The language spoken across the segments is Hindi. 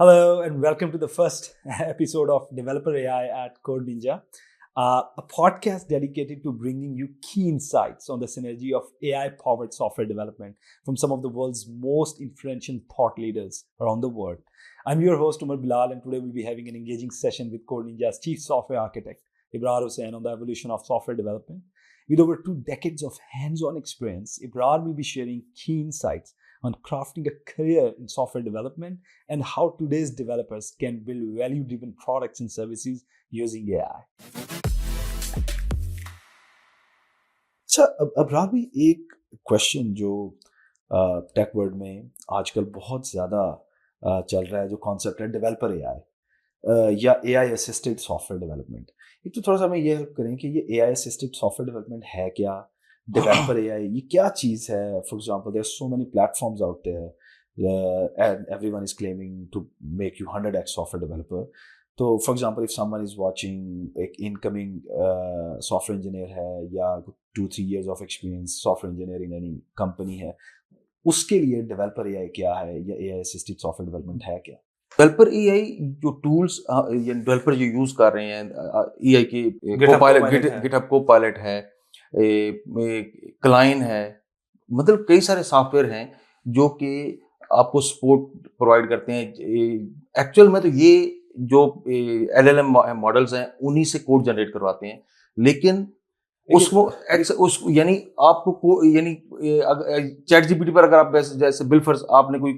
Hello, and welcome to the first episode of Developer AI at Code Ninja, a podcast dedicated to bringing you key insights on the synergy of AI powered software development from some of the world's most influential thought leaders around the world. I'm your host, Umar Bilal, and today we'll be having an engaging session with Code Ninja's Chief Software Architect, Ibrar Hussain, on the evolution of software development. With over 2 decades of hands on experience, Ibrar will be sharing key insights on crafting a career in software development and how today's developers can build value-driven products and services using AI. अच्छा, अब राबी एक क्वेश्चन जो टेक वर्ल्ड में आजकल बहुत ज़्यादा चल रहा है, जो कॉन्सेप्ट है डेवलपर एआई या एआई असिस्टेड सॉफ्टवेयर डेवलपमेंट। एक तो थोड़ा सा हमें ये हेल्प करें कि ये एआई असिस्टेड सॉफ्टवेयर डेवलपमेंट है क्या, डेवलपर एआई ये क्या चीज़ है। For example there are so many platforms out there and everyone is claiming to make you 100x software developer. तो for example if someone is watching, एक इनकमिंग सॉफ्टवेयर इंजीनियर है या 2-3 years of experience software engineer in any company है, उसके लिए डेवलपर एआई क्या है या एआई असिस्टेड सॉफ्टवेयर डेवलपमेंट है क्या? डेवलपर एआई जो टूल्स डेवलपर जो यूज कर रहे हैं, एआई की गिटहब कोपायलट है, क्लाइन है, मतलब कई सारे सॉफ्टवेयर हैं जो कि आपको सपोर्ट प्रोवाइड करते हैं। एक्चुअल में तो ये जो एलएलएम मॉडल्स हैं उन्हीं से कोड जनरेट करवाते हैं, लेकिन उसको यानी आपको यानी चैट जीपीटी पर अगर आप जैसे बिलफर्स आपने कोई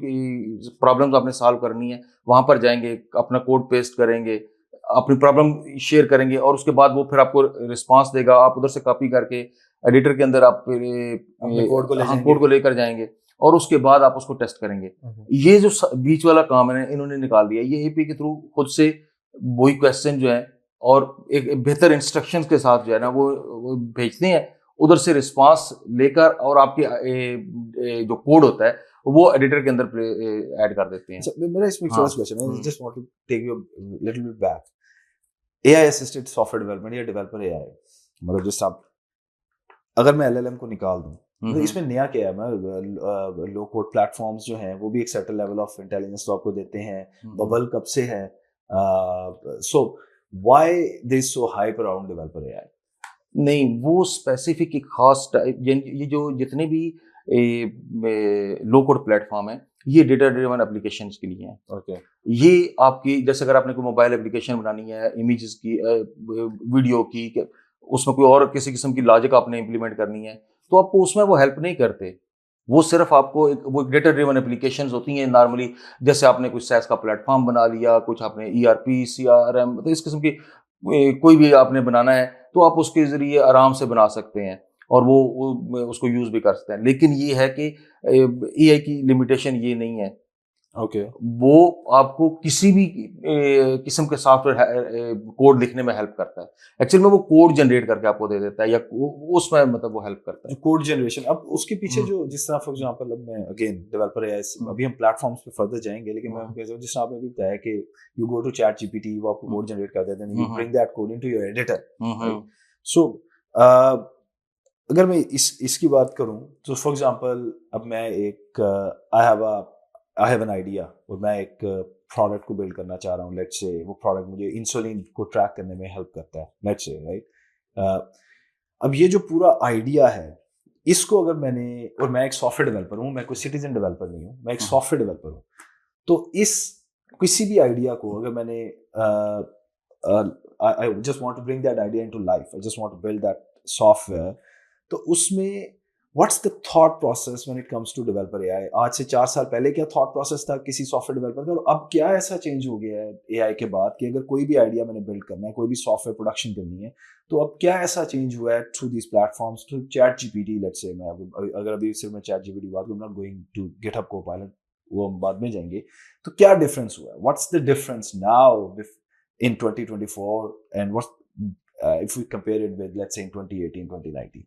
प्रॉब्लम्स आपने सॉल्व करनी है, वहां पर जाएंगे, अपना कोड पेस्ट करेंगे, अपनी प्रॉब्लम शेयर करेंगे और उसके बाद वो फिर आपको रिस्पांस देगा। आप उधर से कॉपी करके एडिटर के अंदर आप कोड को लेकर जाएंगे और उसके बाद आप उसको टेस्ट करेंगे। ये जो बीच वाला काम है इन्होंने निकाल दिया। ये एपीआई के थ्रू खुद से वही क्वेश्चन जो है और एक बेहतर इंस्ट्रक्शंस के साथ जो है ना वो भेजते हैं, उधर से रिस्पांस लेकर और आपके जो कोड होता है वो एडिटर के अंदर ऐड कर देते हैं। मेरा इसमें फर्स्ट क्वेश्चन है, just want to take you little bit back. AI assisted software development या डेवलपर एआई, मतलब जैसे आप अगर मैं एलएलएम को निकाल दूं तो इसमें नया क्या है? मैं लो कोड प्लेटफॉर्म्स जो हैं वो भी एक सर्टेन लेवल ऑफ इंटेलिजेंस तो आपको देते हैं। बबल कब से है? So why there is so hype around developer AI? नहीं, वो स्पेसिफिक एक खास ये जो जितने भी लो कोड प्लेटफॉर्म है ये डेटा ड्रिवन एप्लीकेशंस के लिए हैं। ओके, ये आपकी जैसे अगर आपने कोई मोबाइल एप्लीकेशन बनानी है, इमेजेस की, वीडियो की, उसमें कोई और किसी किस्म की लॉजिक आपने इंप्लीमेंट करनी है तो आपको उसमें वो हेल्प नहीं करते। वो सिर्फ आपको वो डेटा ड्रिवन एप्लीकेशंस होती हैं नॉर्मली। जैसे आपने कुछ सैस का प्लेटफॉर्म बना लिया, कुछ आपने ईआरपी, सीआरएम, तो इस किस्म की कोई भी आपने बनाना है तो आप उसके जरिए आराम से बना सकते हैं और वो उसको यूज भी कर सकते हैं। लेकिन ये है कि एआई की लिमिटेशन ये नहीं है। ओके, वो आपको किसी भी किस्म के सॉफ्टवेयर कोड लिखने में हेल्प करता है। एक्चुअली में वो कोड जनरेट करके आपको दे देता है या उसमें मतलब वो हेल्प करता है, कोड जनरेशन। अब उसके पीछे जो जिस तरह फॉर एग्जांपल, अब मैं अगेन डेवलपर एआई, अभी हम प्लेटफॉर्म्स पे फर्दर जाएंगे, लेकिन मैं कह रहा हूं जिस तरह आपने अभी बताया कि you go to ChatGPT, वो आपको कोड जनरेट कर देते हैं, you bring that code into your editor. So अगर मैं इसकी बात करूं तो फॉर एग्जांपल अब मैं एक आई हैव एन आइडिया और मैं एक प्रोडक्ट को बिल्ड करना चाह रहा हूँ। लेट्स से वो प्रोडक्ट मुझे इंसुलिन को ट्रैक करने में हेल्प करता है, लेट्स से, राइट। अब ये जो पूरा आइडिया है इसको अगर मैंने, और मैं एक सॉफ्टवेयर डेवलपर हूँ, मैं कोई सिटीजन डेवलपर नहीं हूँ, मैं एक सॉफ्टवेयर डेवलपर हूँ, तो इस किसी भी आइडिया को अगर मैंने I just want to bring that idea into life, I just want to build that software, तो उसमें what's the thought process when it comes to developer AI? आज से 4 साल पहले क्या थॉट प्रोसेस था किसी सॉफ्टवेयर डेवलपर का, और अब क्या ऐसा चेंज हो गया है एआई के बाद कि अगर कोई भी आइडिया मैंने बिल्ड करना है, कोई भी सॉफ्टवेयर प्रोडक्शन करनी है, तो अब क्या ऐसा चेंज हुआ है through this platforms, through chat GPT? Let's say मैं अगर अभी सिर्फ मैं चैट जीपीटी बात करूं, not going to GitHub Copilot, वो हम बाद में जाएंगे, तो क्या डिफरेंस हुआ है? What's the difference now in 2024 and what's if we compare it with let's say in 2018 2019?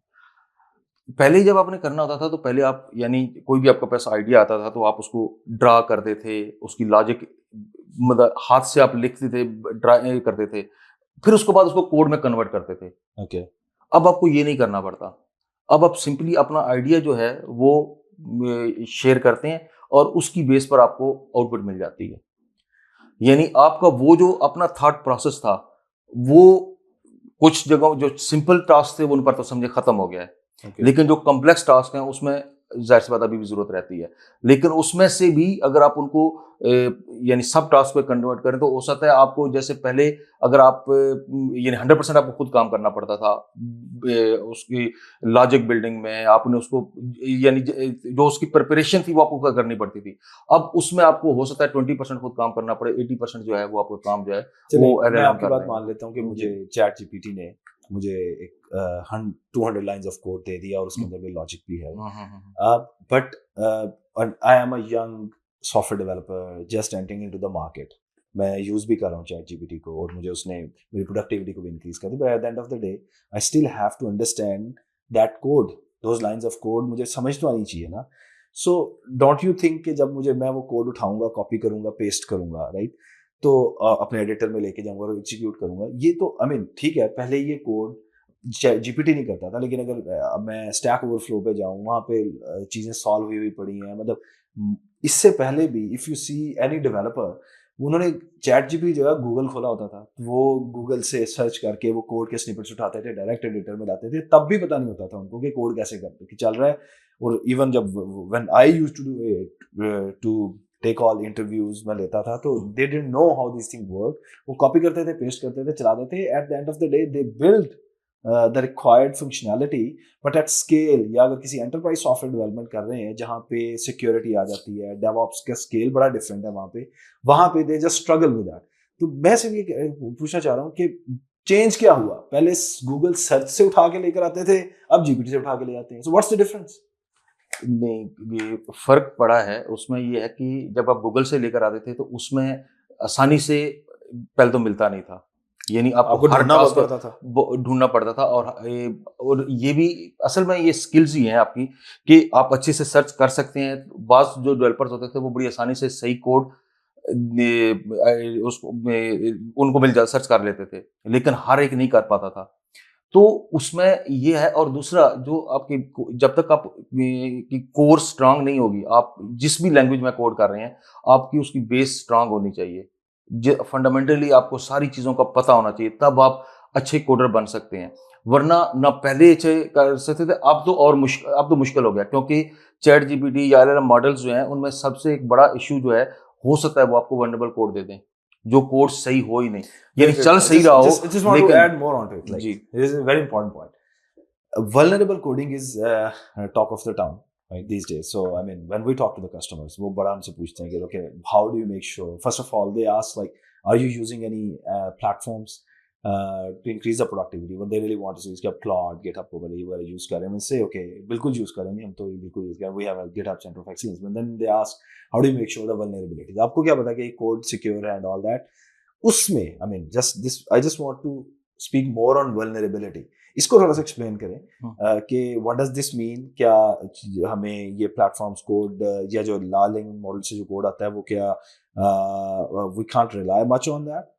पहले जब आपने करना होता था तो पहले आप यानी कोई भी आपके पास आइडिया आता था तो आप उसको ड्रा करते थे, उसकी लॉजिक मतलब हाथ से आप लिखते थे, ड्रा करते थे, फिर उसके बाद उसको कोड में कन्वर्ट करते थे। ओके, अब आपको ये नहीं करना पड़ता। अब आप सिंपली अपना आइडिया जो है वो शेयर करते हैं और उसकी बेस पर आपको आउटपुट मिल जाती है। यानी आपका वो जो अपना थॉट प्रोसेस था, वो कुछ जगहों जो सिंपल टास्क थे वो उन पर तो समझे खत्म हो गया है। ओके। लेकिन जो कॉम्प्लेक्स टास्क हैं उसमें ज़ाहिर-सी बात अभी भी ज़रूरत रहती है। लेकिन उसमें से भी अगर आप उनको यानी सब टास्क में कन्वर्ट करें तो हो सकता है आपको जैसे पहले अगर आप यानी 100% आपको खुद काम करना पड़ता था। उसकी लॉजिक बिल्डिंग में आपने उसको यानी जो उसकी प्रिपरेशन थी वो आपको करनी पड़ती थी। अब उसमें आपको हो सकता है 20% खुद काम करना पड़े, 80% जो है वो आपका काम जो है वो चलिए, मैं एलएलएम आपकी कर बात रहे हैं। मान लेता हूँ कि जी। मुझे चैट जीपीटी ने मुझे एक 200 लाइंस ऑफ कोड दे दिया और उसके हुँ। अंदर भी लॉजिक भी है। हुँ, हुँ, हुँ, हुँ। But I am a young software developer just entering into the market. मैं यूज भी कर रहा हूँ चैट जीपीटी को और मुझे उसने मेरी प्रोडक्टिविटी को भी इंक्रीज कर दी, but at the end of the day I still have to understand that code, those lines of code मुझे समझ तो आनी चाहिए ना। सो डोंट यू थिंक कि जब मुझे मैं वो कोड उठाऊंगा, कॉपी करूंगा, पेस्ट करूंगा, राइट, तो अपने एडिटर में लेके जाऊंगा और एग्जीक्यूट करूंगा, ये तो आई मीन ठीक है, पहले ये कोड जीपीटी नहीं करता था, लेकिन अगर अब मैं स्टैक ओवरफ्लो पे जाऊं, वहां पे चीजें सॉल्व हुई हुई पड़ी हैं, मतलब इससे पहले भी if you see any developer, उन्होंने चैट जीपीटी जो है गूगल खोला होता था, वो गूगल से सर्च करके वो कोड के स्निपेट्स उठाते थे, डायरेक्ट एडिटर में लाते थे, तब भी पता नहीं होता था उनको कि कोड कैसे करते कि चल रहा है। और इवन जब when I used to do it to take all interviews मैं लेता था, तो they didn't know how this thing work. वो कॉपी करते थे, पेस्ट करते थे, चला देते, at the end of the day they build the required functionality, but at scale, या अगर किसी एंटरप्राइज सॉफ्टवेयर डेवलपमेंट कर रहे हैं जहाँ पे सिक्योरिटी आ जाती है, डेवऑप्स का स्केल बड़ा डिफरेंट है, वहां पे they just struggle with that. तो मैं सिर्फ ये पूछना चाह रहा हूँ कि चेंज क्या हुआ? पहले गूगल सर्च से उठा के लेकर आते थे, अब जीपीटी से उठा के ले आते हैं, सो व्हाट्स द डिफरेंस? नहीं, ये फ़र्क पड़ा है, उसमें ये है कि जब आप गूगल से लेकर आते थे तो उसमें आसानी से पहले तो मिलता नहीं था। यानी आपको आपको हर ढूंढना बहुत टास्क पड़ता था। ढूँढना पड़ता था और ये भी असल में ये स्किल्स ही हैं आपकी कि आप अच्छे से सर्च कर सकते हैं। बाज़ जो डेवलपर्स होते थे वो बड़ी आसानी से सही कोड उसको उनको मिल जा सर्च कर लेते थे, लेकिन हर एक नहीं कर पाता था। तो उसमें ये है और दूसरा जो आपकी जब तक आप की कोर स्ट्रांग नहीं होगी, आप जिस भी लैंग्वेज में कोड कर रहे हैं, आपकी उसकी बेस स्ट्रांग होनी चाहिए। फंडामेंटली आपको सारी चीज़ों का पता होना चाहिए, तब आप अच्छे कोडर बन सकते हैं। वरना ना पहले अच्छे कर सकते थे, अब तो मुश्किल हो गया क्योंकि चैट जीपीटी या एलएलएम मॉडल्स जो हैं, उनमें सबसे एक बड़ा इश्यू जो है, हो सकता है वो आपको वल्नरेबल कोड दे दें, जो कोड सही हो ही नहीं। यानी Wait, wait. चल I सही just, रहा हो, just, I just want to लेकिन add more onto it. Like, ji. this is a very important point. Vulnerable coding is talk of the town, right, these days. So, I mean, when we talk to the customers, वो बड़ा हमसे पूछते हैं कि okay, how do you make sure? First of all, they ask like, are you using any platforms to increase the productivity? What they really want is इसके Claude, GitHub वगैरह use करें. I say okay, बिल्कुल use करेंगे, हम तो बिल्कुल use करें. We have a GitHub Center of Excellence. But then they ask, how do you make sure the vulnerabilities? आपको क्या पता कि code secure है and all that? उसमें I mean just this, I just want to speak more on vulnerability. इसको थोड़ा सा एक्सप्लेन करें कि व्हाट डज दिस मीन, क्या हमें ये प्लेटफॉर्म्स कोड या जो लार्निंग मॉडल से जो कोड आता है वो क्या we can't rely much on that?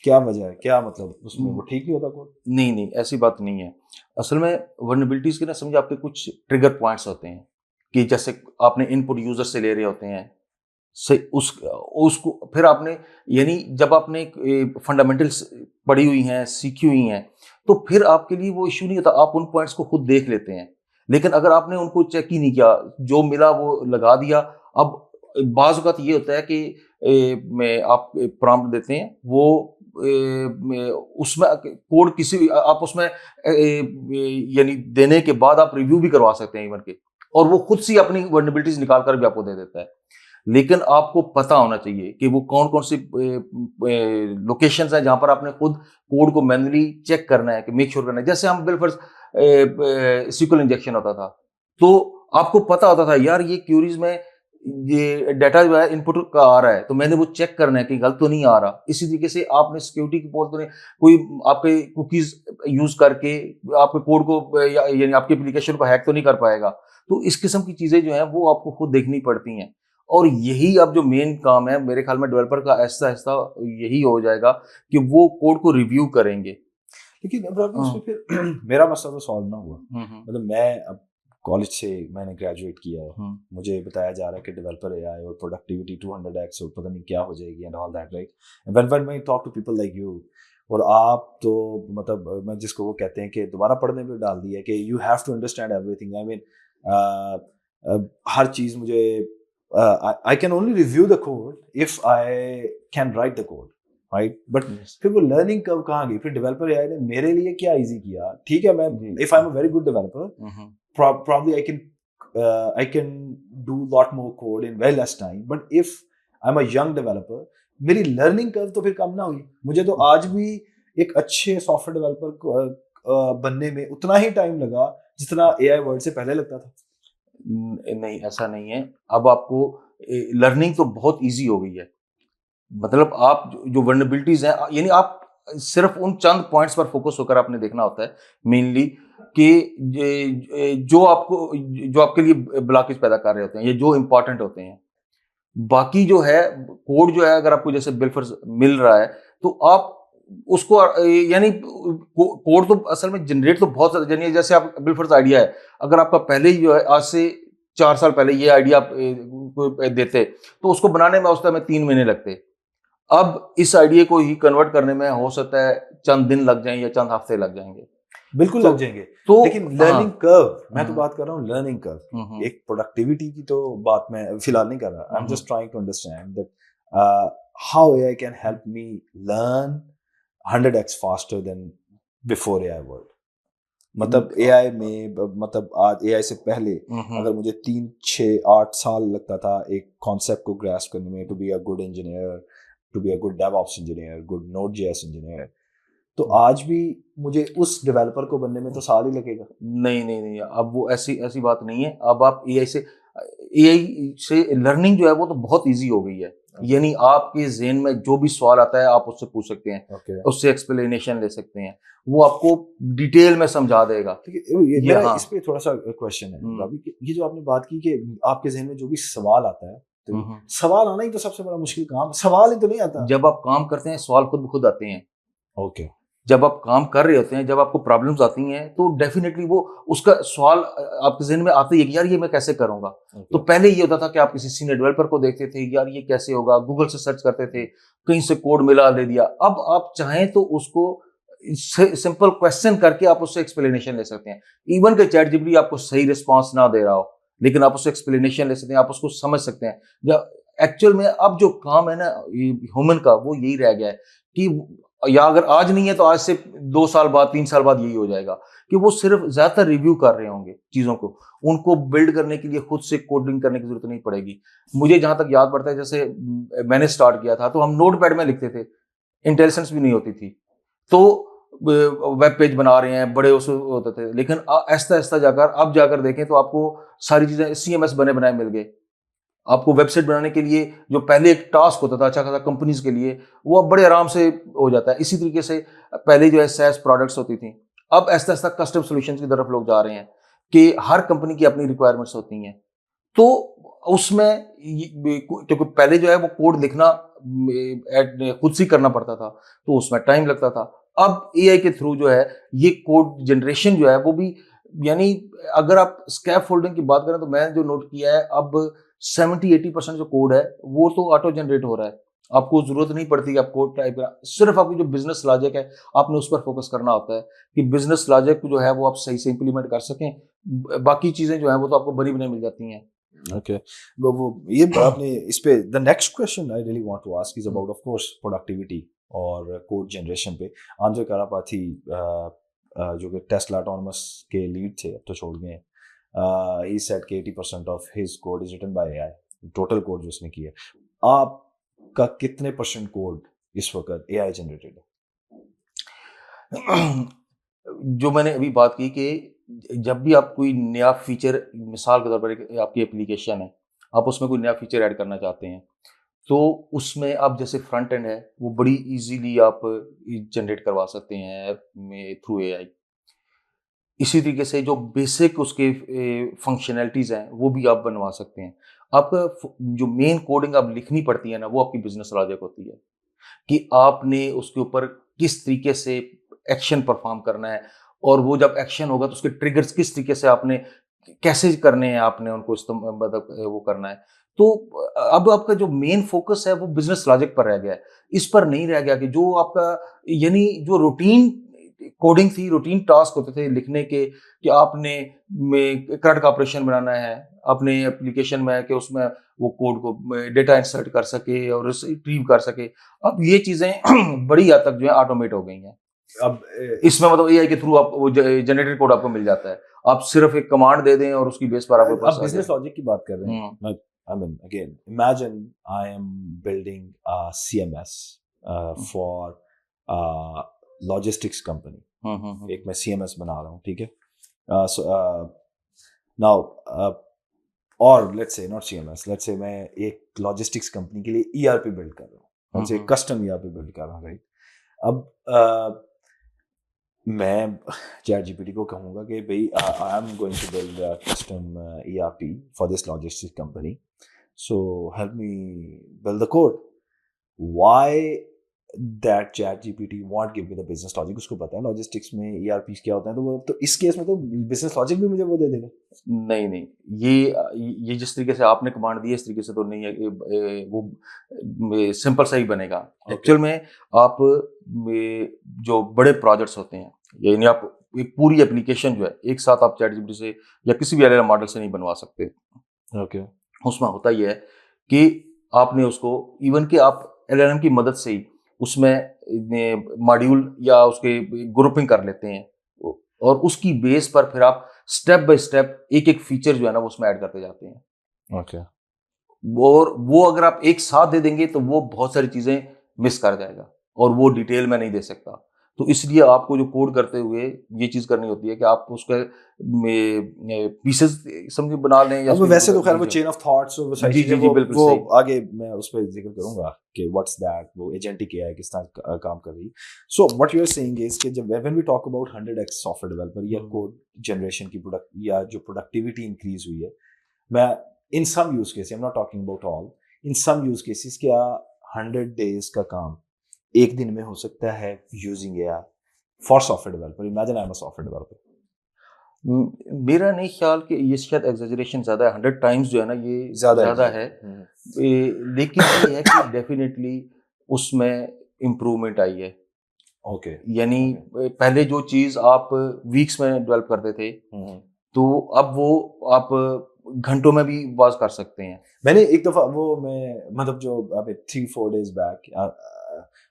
क्या वजह है, क्या मतलब उसमें वो ठीक नहीं होता कोड? नहीं, नहीं, ऐसी बात नहीं है। असल में वल्नरेबिलिटीज़ के ना समझिए आपके कुछ ट्रिगर पॉइंट्स होते हैं कि जैसे आपने इनपुट यूज़र से ले रहे होते हैं, से उसको फिर आपने यानी जब आपने फंडामेंटल्स पढ़ी हुई हैं, सीखी हुई हैं, तो फिर आपके लिए वो इश्यू नहीं होता, आप उन पॉइंट्स को खुद देख लेते हैं। लेकिन अगर आपने उनको चेक ही नहीं किया, जो मिला वो लगा दिया, अब बाज़ औक़ात ये होता है कि में आप प्रॉम्प्ट देते हैं, वो उसमें कोड किसी आप उसमें यानी देने के बाद आप रिव्यू भी करवा सकते हैं इवन के, और वो खुद से अपनी वल्नरेबिलिटीज़ निकाल कर भी आपको दे देता है। लेकिन आपको पता होना चाहिए कि वो कौन-कौन सी लोकेशंस हैं जहाँ पर आपने खुद कोड को मैन्युअली चेक करना है कि मेक श्योर करना है। जैसे हम बिलफर्ज़ SQL इंजेक्शन होता था, तो आपको पता होता था यार ये क्वेरीज़ में ये डाटा जो है इनपुट का आ रहा है, तो मैंने वो चेक करना है कि गलत तो नहीं आ रहा। इसी तरीके से आपने सिक्योरिटी की पोल तो नहीं, कोई आपके कुकीज़ यूज़ करके आपके कोड को या यानी आपकी एप्लीकेशन को हैक तो नहीं कर पाएगा। तो इस किस्म की चीज़ें जो हैं वो आपको खुद देखनी पड़ती हैं। और यही अब जो मेन काम है मेरे ख्याल में डेवलपर का आहिस्ता-आहिस्ता यही हो जाएगा कि वो कोड को रिव्यू करेंगे। लेकिन अब हाँ। उसमें फिर मेरा मसला तो सॉल्व ना हुआ। हुँ, हुँ। मतलब मैं अब कॉलेज से मैंने ग्रेजुएट किया है, मुझे बताया जा रहा है कि डेवलपर एआई और प्रोडक्टिविटी 200x और पता नहीं क्या हो जाएगी and all that, right? When I talk to people like you, और आप तो मतलब मैं जिसको वो कहते हैं कि दोबारा पढ़ने पे डाल दिया कि you have to understand everything. I mean हर चीज़ मुझे I can only review the code if I can write the code, right? But फिर वो लर्निंग कर्व कहाँ गई? फिर डेवलपर एआई ने मेरे लिए क्या इजी किया? ठीक है, मैं if I am a very good developer, probably I can do lot more code in very less time, but if I'm a young developer, मेरी लर्निंग कर्व तो फिर कम ना हुई। मुझे तो आज भी एक अच्छे सॉफ्टवेयर डेवलपर बनने में उतना ही टाइम लगा जितना एआई वर्ल्ड से पहले लगता था। नहीं, ऐसा नहीं है। अब आपको लर्निंग तो बहुत इजी हो गई है। मतलब आप जो वल्नरेबिलिटीज हैं, यानी आप सिर्फ उन चंद पॉइंट्स पर फोकस होकर आपने देखना होता है मेनली कि जो आपके लिए ब्लॉकेज पैदा कर रहे होते हैं, ये जो इंपॉर्टेंट होते हैं। बाकी जो है कोड जो है, अगर आपको जैसे बिल्फर्स मिल रहा है तो आप उसको यानी कोड तो असल में जनरेट तो बहुत ज्यादा, यानी जैसे आप बिल्फर्स आइडिया है, अगर आपका पहले ही जो है आज से 4 साल पहले ये आइडिया आप देते तो उसको बनाने में उस समय 3 महीने लगते। अब इस आइडिया को ही कन्वर्ट करने में हो सकता है चंद दिन लग जाएं या चंद हफ्ते लग जाएंगे। बिल्कुल तो, लग जाएंगे। तो लेकिन लर्निंग कर्व, मैं तो बात कर रहा हूँ लर्निंग कर्व, एक प्रोडक्टिविटी की तो बात मैं फिलहाल नहीं कर रहा। I am just trying to understand that how AI can help me learn 100x faster than before AI world. मतलब एआई में, मतलब आज एआई से पहले अगर मुझे 3, 6, 8 साल लगता था एक कॉन्सेप्ट को ग्रास्प करने में, to be a good engineer, to be a good DevOps engineer, good Node JS engineer, तो आज भी मुझे उस डेवलपर को बनने में तो साल ही लगेगा। नहीं, अब वो ऐसी बात नहीं है। अब आप एआई से लर्निंग जो है वो तो बहुत इजी हो गई है। यानी आपके ज़हन में जो भी सवाल आता है आप उससे पूछ सकते हैं, उससे एक्सप्लेनेशन ले सकते हैं, वो आपको डिटेल में समझा देगा। मेरा इस पे थोड़ा सा क्वेश्चन है, ये जो आपने बात की कि आपके ज़हन में जो भी सवाल आता है, तो सवाल आना ही तो सबसे बड़ा मुश्किल काम, सवाल ही तो नहीं आता। जब आप काम करते हैं सवाल खुद ब खुद आते हैं। ओके। जब आप काम कर रहे होते हैं, जब आपको प्रॉब्लम्स आती हैं, तो डेफिनेटली वो उसका सवाल आपके ज़हन में आता ही है कि यार ये मैं कैसे करूँगा। तो पहले ये होता था कि आप किसी सीनियर डेवलपर को देखते थे, यार ये कैसे होगा, गूगल से सर्च करते थे, कहीं से कोड मिला दे दिया। अब आप चाहें तो उसको सिंपल क्वेश्चन करके आप उससे एक्सप्लेनेशन ले सकते हैं। इवन कि चैट जीपीटी आपको सही रिस्पॉन्स ना दे रहा हो, लेकिन आप उससे एक्सप्लेनेशन ले सकते हैं, आप उसको समझ सकते हैं। जब एक्चुअल में अब जो काम है ना ह्यूमन का, वो यही रह गया है कि या अगर आज नहीं है तो आज से 2 साल बाद, 3 साल बाद यही हो जाएगा कि वो सिर्फ ज्यादातर रिव्यू कर रहे होंगे चीजों को। उनको बिल्ड करने के लिए खुद से कोडिंग करने की जरूरत नहीं पड़ेगी। मुझे जहां तक याद पड़ता है, जैसे मैंने स्टार्ट किया था तो हम नोटपैड में लिखते थे, इंटेलिजेंस भी नहीं होती थी, तो वेब पेज बना रहे हैं बड़े उस होते थे। लेकिन ऐसा ऐसा जाकर अब जाकर देखें तो आपको सारी चीजें सीएमएस बने बनाए मिल गए। आपको वेबसाइट बनाने के लिए जो पहले एक टास्क होता था अच्छा खासा कंपनीज के लिए, वो अब बड़े आराम से हो जाता है। इसी तरीके से पहले जो है SaaS प्रोडक्ट्स होती थी, अब ऐसा ऐसा कस्टम सॉल्यूशंस की तरफ लोग जा रहे हैं कि हर कंपनी की अपनी रिक्वायरमेंट्स होती हैं। तो उसमें क्योंकि पहले जो है वो कोड लिखना खुद से करना पड़ता था, तो उसमें टाइम लगता था। अब एआई के थ्रू जो है ये कोड जनरेशन जो है वो भी, यानी अगर आप स्कैफोल्डिंग की बात करें तो मैंने जो नोट किया है, अब 70-80% जो कोड है वो तो ऑटो जनरेट हो रहा है। आपको जरूरत नहीं पड़ती कि आप कोड टाइप करें, सिर्फ आपकी जो बिजनेस लॉजिक है आपने उस पर फोकस करना होता है कि बिजनेस लॉजिक जो है वो आप सही से इंप्लीमेंट कर सकें। बाकी चीजें जो है वो तो आपको बनी बनाई मिल जाती हैं। ओके, वो ये आपने इस पे the next question I really want to ask is about of course productivity और कोड जनरेशन पे। आंद्रे करापाथी जो कि टेस्ला ऑटोनमस के लीड थे, अब तो छोड़ गए, he said कि 80% of his code is written by AI, total code जो उसने किया। आपका कितने % कोड इस वक्त AI जनरेटेड है? जो मैंने अभी बात की कि जब भी आप कोई नया फीचर, मिसाल के तौर पर आपकी एप्लीकेशन है, आप उसमें कोई नया फीचर ऐड करना चाहते हैं, तो उसमें आप जैसे फ्रंट एंड है वो बड़ी इजीली आप जनरेट करवा सकते हैं थ्रू AI। इसी तरीके से जो बेसिक उसके फंक्शनैलिटीज़ हैं वो भी आप बनवा सकते हैं। आपका जो मेन कोडिंग आप लिखनी पड़ती है ना, वो आपकी बिजनेस लॉजिक होती है कि आपने उसके ऊपर किस तरीके से एक्शन परफॉर्म करना है, और वो जब एक्शन होगा तो उसके ट्रिगर्स किस तरीके से आपने कैसे करने हैं आपने उनको मतलब वो करना है। तो अब आपका जो मेन फोकस है वो बिजनेस लॉजिक पर रह गया है, इस पर नहीं रह गया कि जो आपका यानी जो रूटीन कोडिंग थी, रूटीन टास्क होते थे लिखने के, कि आपने करंट का ऑपरेशन बनाना है अपने एप्लीकेशन में, कि उसमें वो कोड को डेटा इंसर्ट कर सके और रिट्रीव कर सके। अब ये चीजें बड़ी हद तक जो है ऑटोमेट हो गई हैं। अब इसमें मतलब एआई के थ्रू आप वो जनरेटेड कोड आपको मिल जाता है, आप सिर्फ एक कमांड दे दें और उसकी बेस पर आपके पास आप आ बिजनेस जाए। लॉजिक की बात कर रहे हैं। I mean, again, imagine I am building a CMS for logistics company. एक मैं CMS बना रहा हूँ, ठीक है? So now, or let's say not CMS, let's say मैं एक logistics company के लिए ERP build कर रहा हूँ, let's say custom ERP build कर रहा हूँ, right? अब मैं चैट जीपीटी को कहूँगा कि भाई I am going to build a custom ERP for this logistics company, so help me build the code. Why that ChatGPT won't give me the business logic? उसको पता है लॉजिस्टिक्स में ERP क्या होता है, तो वो तो इस केस में तो बिजनेस लॉजिक भी मुझे वो दे देगा। नहीं नहीं, ये जिस तरीके से आपने कमांड दी है इस तरीके से तो नहीं है, वो सिंपल सा ही बनेगा। एक्चुअल में आप जो बड़े प्रोजेक्ट्स होते हैं, यानी आप एक पूरी एप्लीकेशन जो है एक साथ आप चैट जीपीटी से या किसी भी LLM मॉडल से नहीं बनवा सकते। ओके। उसमें होता यह है कि आपने उसको इवन कि आप LLM की मदद से ही उसमें मॉड्यूल या उसके ग्रुपिंग कर लेते हैं, और उसकी बेस पर फिर आप स्टेप बाय स्टेप एक एक फीचर जो है ना वो उसमें ऐड करते जाते हैं। ओके। और वो अगर आप एक साथ दे देंगे तो वो बहुत सारी चीजें मिस कर जाएगा और वो डिटेल में नहीं दे सकता। तो इसलिए आपको जो कोड करते हुए ये चीज करनी होती है कि आप उसके पीसेस समझ बना लें, या अब वैसे तो खैर वो चेन ऑफ थॉट्स और वो सारी जी चीजें जी जी बिल्कुल वो सही। आगे मैं उस पर जिक्र करूंगा कि व्हाट्स दैट, वो एजेंटिक एआई किस तरह काम कर रही है। So what you are saying is कि जब when we talk about 100x software developer या कोड जनरेशन की प्रोडक्ट या जो प्रोडक्टिविटी इंक्रीज हुई है, मैं in some use case, I am not talking about all, in some use cases क्या 100 डेज का काम एक दिन में हो सकता है using AI for software developer? Imagine I am a software developer. मेरा नहीं ख्याल कि ये शायद एग्जेजरेशन ज्यादा है, 100 टाइम्स जो है ना ये ज्यादा है। लेकिन ये है कि डेफिनेटली उसमें इम्प्रूवमेंट आई है। ओके। यानी पहले जो चीज आप वीक्स में डेवलप करते थे, तो अब वो आप घंटों में भी बात कर सकते हैं। मैंने एक दफा वो मैं मतलब जो अभी 3-4 डेज बैक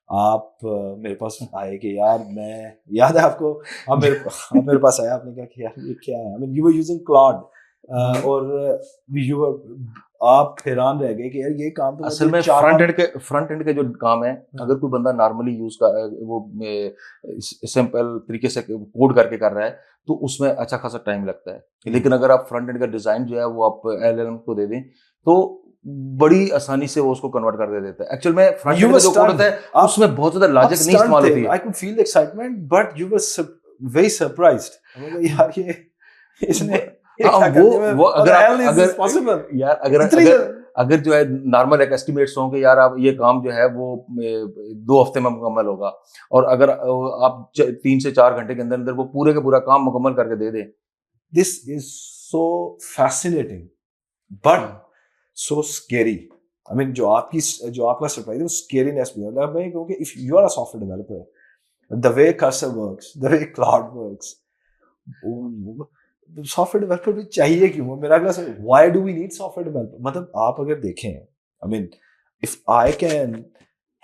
आप मेरे पास आए कि यार मैं, याद है आपको, आप मेरे पास आए, आपने कहा कि यार ये क्या है, I mean you were using cloud और यू वर, आप हैरान रह गए कि यार ये काम तो असल में फ्रंट एंड के जो काम है, अगर कोई बंदा नॉर्मली यूज कर वो सिंपल तरीके से कोड करके कर रहा है तो उसमें अच्छा खासा टाइम लगता है। लेकिन अगर आप फ्रंट एंड का डिजाइन जो है वो आप LLM को दे दें तो बड़ी आसानी से वो उसको कन्वर्ट कर देता है। एक्चुअल में फ्रंट एंड का जो कोड होता है उसमें बहुत ज्यादा लॉजिक नहीं इस्तेमाल होती है। I could feel the excitement but you were very surprised. यार ये इसने वो अगर जो है नॉर्मल एक एस्टिमेट्स हों कि यार आप ये काम जो है वो 2 हफ्ते में मुकम्मल होगा, और अगर आप 3 से 4 घंटे के अंदर अंदर वो पूरे का पूरा काम मुकम्मल करके दे दें, this is so fascinating but so scary. I mean जो आपका सरप्राइज है वो स्केरीनेस भी है। मैं क्योंकि if you are a software developer, the way Cursor works, the way Claude works, software developer भी चाहिए क्यों? मेरा अगला सवाल, why do we need software developer? मतलब आप अगर देखें, I mean if I can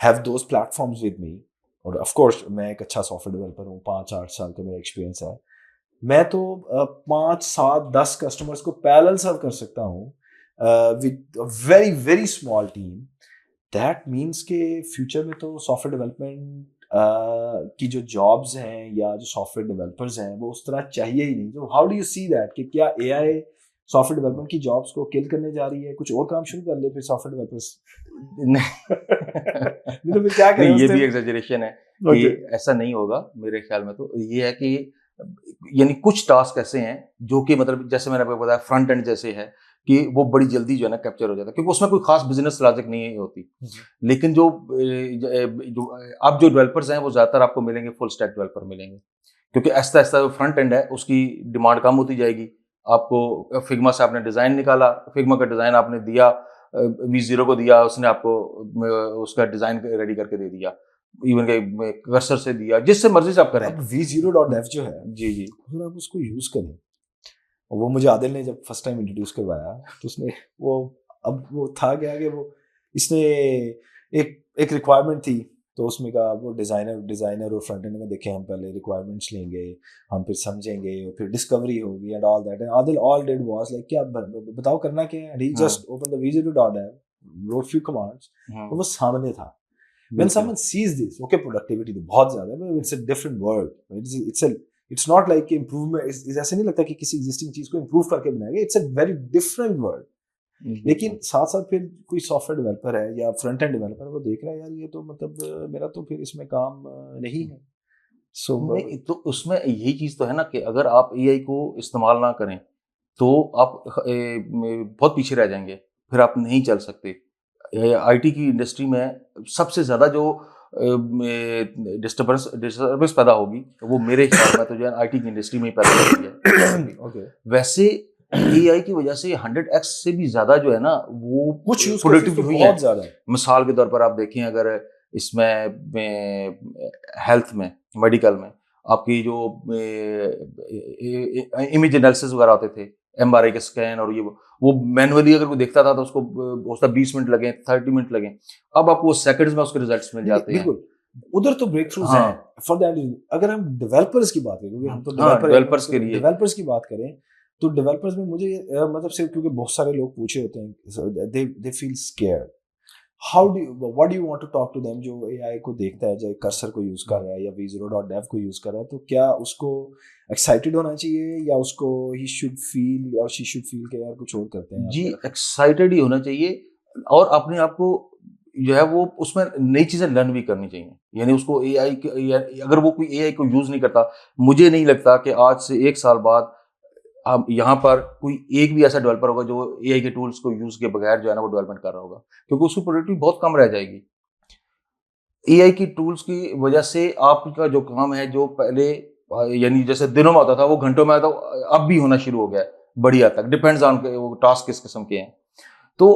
have those platforms with me, और ऑफ कोर्स मैं एक अच्छा सॉफ्टवेयर डेवलपर हूँ, 5-8 साल का मेरा एक्सपीरियंस है, मैं तो 5-7-10 कस्टमर्स को पैरेलल सर्व कर सकता हूँ with very very small team. That means के फ्यूचर में तो सॉफ्टवेयर डेवलपमेंट की जो जॉब्स हैं या जो सॉफ्टवेयर डेवलपर्स हैं वो उस तरह चाहिए ही नहीं। तो how do you see that कि क्या एआई सॉफ्टवेयर डेवलपमेंट की जॉब्स को किल करने जा रही है? कुछ और काम शुरू कर ले फिर सॉफ्टवेयर डेवलपर्स। नहीं तो फिर क्या करें? ये भी एग्जैजरेशन है कि ऐसा नहीं होगा। मेरे ख्याल में तो ये है कि यानी कुछ टास्क ऐसे हैं जो कि मतलब जैसे मैंने आपको बताया फ्रंट एंड जैसे है कि वो बड़ी जल्दी जो है ना कैप्चर हो जाता है क्योंकि उसमें कोई खास बिजनेस लॉजिक नहीं होती। लेकिन जो अब जो डेवलपर्स हैं वो ज्यादातर आपको मिलेंगे फुल स्टैक डेवलपर मिलेंगे, क्योंकि ऐसा ऐसा फ्रंट एंड है उसकी डिमांड कम होती जाएगी। आपको फिग्मा से आपने डिज़ाइन निकाला, फिग्मा का डिज़ाइन आपने दिया, V0 को दिया, उसने आपको उसका डिज़ाइन रेडी करके दे दिया, इवन के कर्सर से दिया, जिससे मर्जी से आप करें। अब V0.dev जो है, जी जी। अगर आप उसको यूज़ करें, और वो मुझे आदिल ने जब फर्स्ट टाइम इंट्रोड्यूस करवाया, तो उसने वो, अब वो था क्या कि वो, इसने एक एक रिक्वायरमेंट थी, तो उसमें कहा वो डिज़ाइनर और फ्रंट एंड में देखे, हम पहले रिक्वायरमेंट्स लेंगे, हम फिर समझेंगे, और फिर डिस्कवरी होगी and all that, and Adil all did was like, क्या बताओ करना क्या है, and he just open the V0.dev, wrote few commands, और वो सामने था. When someone sees this, okay, productivity तो बहुत ज़्यादा है, but it's a different world. It's not like improvement. ऐसे नहीं लगता कि किसी existing चीज़ को improve करके बनाया गया. It's a very different world. लेकिन साथ साथ फिर कोई सॉफ्टवेयर डेवलपर है या फ्रंट एंड डेवलपर, वो देख रहा है यार, ये तो मतलब मेरा तो फिर इसमें काम नहीं है. सो नहीं, तो उसमें यही चीज़ तो है ना कि अगर आप एआई को इस्तेमाल ना करें, तो आप बहुत पीछे रह जाएँगे, फिर आप नहीं चल सकते। आईटी की इंडस्ट्री में सबसे ज़्यादा जो डिस्टर्बेंस पैदा होगी, वो मेरे ख्याल में तो जो है आईटी की इंडस्ट्री में ही पैदा होती है। ओके, वैसे एआई की वजह से 100x से भी ज़्यादा जो है ना, वो कुछ यूज प्रोडक्टिविटी हुई है। बहुत ज़्यादा है. मिसाल के तौर पर आप देखें, अगर इसमें हेल्थ में, मेडिकल में, आपकी जो इमेज एनालिसिस वगैरह होते थे, एमआरआई के स्कैन और ये वो मैनुअली अगर कोई देखता था तो उसको होता 20 मिनट लगे, 30 मिनट लगे, अब आपको सेकंड्स में उसके रिजल्ट्स मिल जाते हैं। बिल्कुल, उधर तो ब्रेक थ्रूज हाँ, हैं फॉर दैट. अगर हम डेवलपर्स की बात करें, क्योंकि हम तो हाँ, डेवलपर डेवलपर्स के लिए डेवलपर्स की बात करें, तो डेवलपर्स में मुझे मतलब सिर्फ, क्योंकि बहुत सारे लोग पूछे होते हैं, they feel scared. How do what do you want to talk to them, जो एआई को देखता है, जो कर्सर को यूज कर रहा है या V0.dev को यूज कर रहा है, तो क्या उसको एक्साइटेड होना चाहिए, या उसको ही शुड फील और शी शुड फील कि यार कुछ और करते हैं जी, आप. एक्साइटेड ही होना चाहिए, और अपने आप को जो है वो उसमें नई चीज़ें लर्न भी करनी चाहिए। यानी उसको एआई या अगर वो कोई एआई को यूज़ नहीं करता, मुझे नहीं लगता कि आज से 1 साल बाद अब यहाँ पर कोई एक भी ऐसा डेवलपर होगा जो एआई के टूल्स को यूज़ के बगैर जो है ना वो डेवलपमेंट कर रहा होगा, क्योंकि उसकी प्रोडक्टिविटी बहुत कम रह जाएगी। एआई की टूल्स की वजह से आपका जो काम है, जो पहले यानी जैसे दिनों में होता था, वो घंटों में आता, अब भी होना शुरू हो गया है बड़ी हद तक, डिपेंड्स ऑन वो टास्क किस किस्म के हैं। तो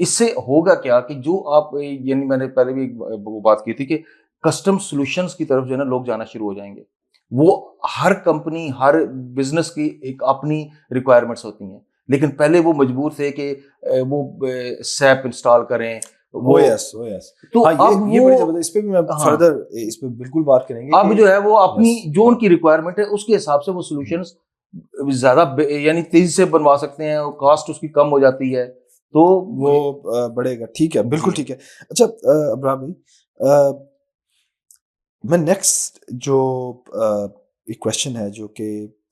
इससे होगा क्या कि जो आप यानी मैंने पहले भी वो बात की थी कि कस्टम सॉल्यूशंस की तरफ जो है ना लोग जाना शुरू हो जाएंगे। वो हर कंपनी, हर बिजनेस की एक अपनी रिक्वायरमेंट्स होती हैं, लेकिन पहले वो मजबूर थे कि वो सैप इंस्टॉल करें, वो ओएस. तो हाँ, अब ये वो बड़ी जबरदस्त, इस पे भी मैं हाँ, फर्दर इस पे बिल्कुल बात करेंगे अब कि जो है वो अपनी यस. जो उनकी रिक्वायरमेंट है उसके हिसाब से वो सॉल्यूशंस ज़्यादा यानी तेज़ी से बनवा सकते हैं, और कॉस्ट उसकी कम हो जाती है। तो वो बढ़ेगा, ठीक है, बिल्कुल जी, ठीक है. अच्छा, अब्राम भाई, अ, मैं नेक्स्ट जो एक क्वेश्चन है, जो कि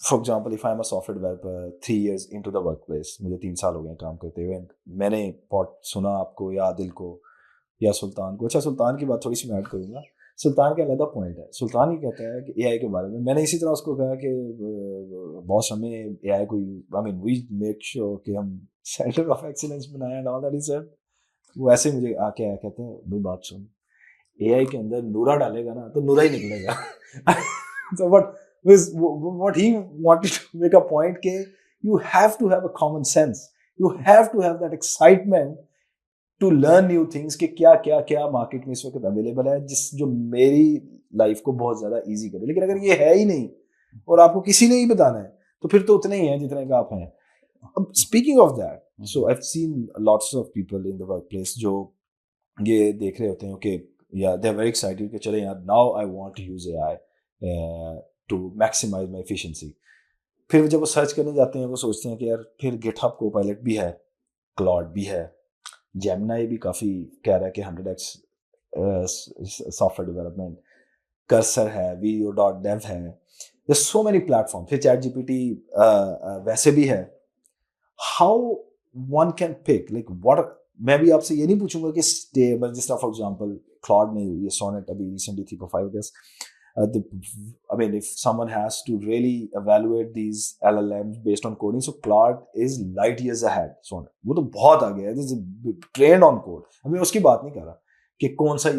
for example, if I am a software developer 3 years into the workplace, मुझे 3 साल हो गए काम करते हुए, मैंने पॉट सुना आपको या आदिल को या सुल्तान को. अच्छा, सुल्तान की बात थोड़ी सी मैं ऐड करूंगा. सुल्तान का अलग पॉइंट है. सुल्तान ही कहता है कि एआई के बारे में, मैंने इसी तरह उसको कहा कि बॉस, हमें एआई को, I mean we make sure कि हम सेंटर ऑफ एक्सीलेंस बनाए एंड ऑल दैट. इज वो ऐसे ही मुझे आके आया, कहते हैं भाई बात सुन, एआई के अंदर नूरा डालेगा ना तो नूरा ही निकलेगा. So what he wanted to make a point कि you have to have a common sense, you have to have that excitement to learn new things कि क्या क्या क्या मार्केट में इस वक्त अवेलेबल है, जिस जो मेरी लाइफ को बहुत ज़्यादा इजी करे. लेकिन अगर ये है ही नहीं और आपको किसी ने ही बताना है, तो फिर तो उतने ही हैं जितने का आप हैं. अब speaking of that, so I have seen lots of people in the work place जो ये देख रहे होते हैं कि या दे आर वेरी एक्साइटेड कि चले यार, now I want to use AI to maximise my efficiency. फिर जब वो सर्च करने जाते हैं, वो सोचते हैं कि यार, फिर गिटहब कोपायलट भी है, क्लॉड भी है, जेमिनाई भी काफ़ी कह रहा है कि 100x सॉफ्टवेयर डेवलपमेंट, कर्सर है, vo.dev है, देयर सो मेनी प्लेटफॉर्म, फिर चैट जीपीटी वैसे भी है. How one can pick, like what, मैं भी आपसे ये नहीं पूछूंगा कि जिस तरह फॉर एग्जांपल क्लॉड ने ये सोनेट अभी recently 3.5 guess, I mean, if someone has to really evaluate these LLMs based on coding, so Claude is light years ahead. Sonnet, वो तो बहुत आगे है. This is trained on code. मैं उसकी बात नहीं कर रहा कि कौन सा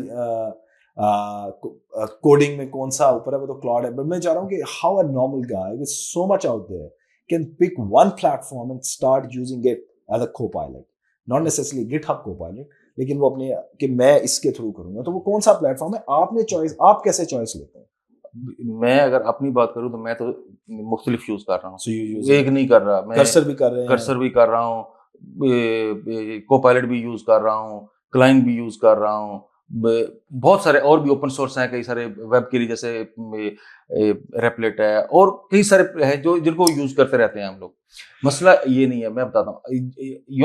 कोडिंग में कौन सा ऊपर है, वो तो Claude है. But मैं चाह रहा हूँ कि how a normal guy with so much out there can pick one platform and start using it as a co-pilot, not necessarily GitHub co-pilot, लेकिन वो अपने कि मैं इसके थ्रू करूंगा, तो वो कौन सा प्लेटफॉर्म है? आपने चॉइस, आप कैसे चॉइस लेते हैं? मैं अगर अपनी बात करूं तो मैं तो मुख्तलिफ यूज कर रहा हूँ, So you use एक नहीं कर रहा, मैं कर्सर भी कर रहे हैं, कर्सर भी कर रहा हूँ, कोपायलट भी यूज कर रहा हूँ, क्लाइंट भी यूज कर रहा हूँ, बहुत सारे और भी ओपन सोर्स हैं, कई सारे वेब के लिए, जैसे रेपलेट है और कई सारे हैं जो जिनको यूज करते रहते हैं हम लोग। मसला ये नहीं है, मैं बताता हूँ,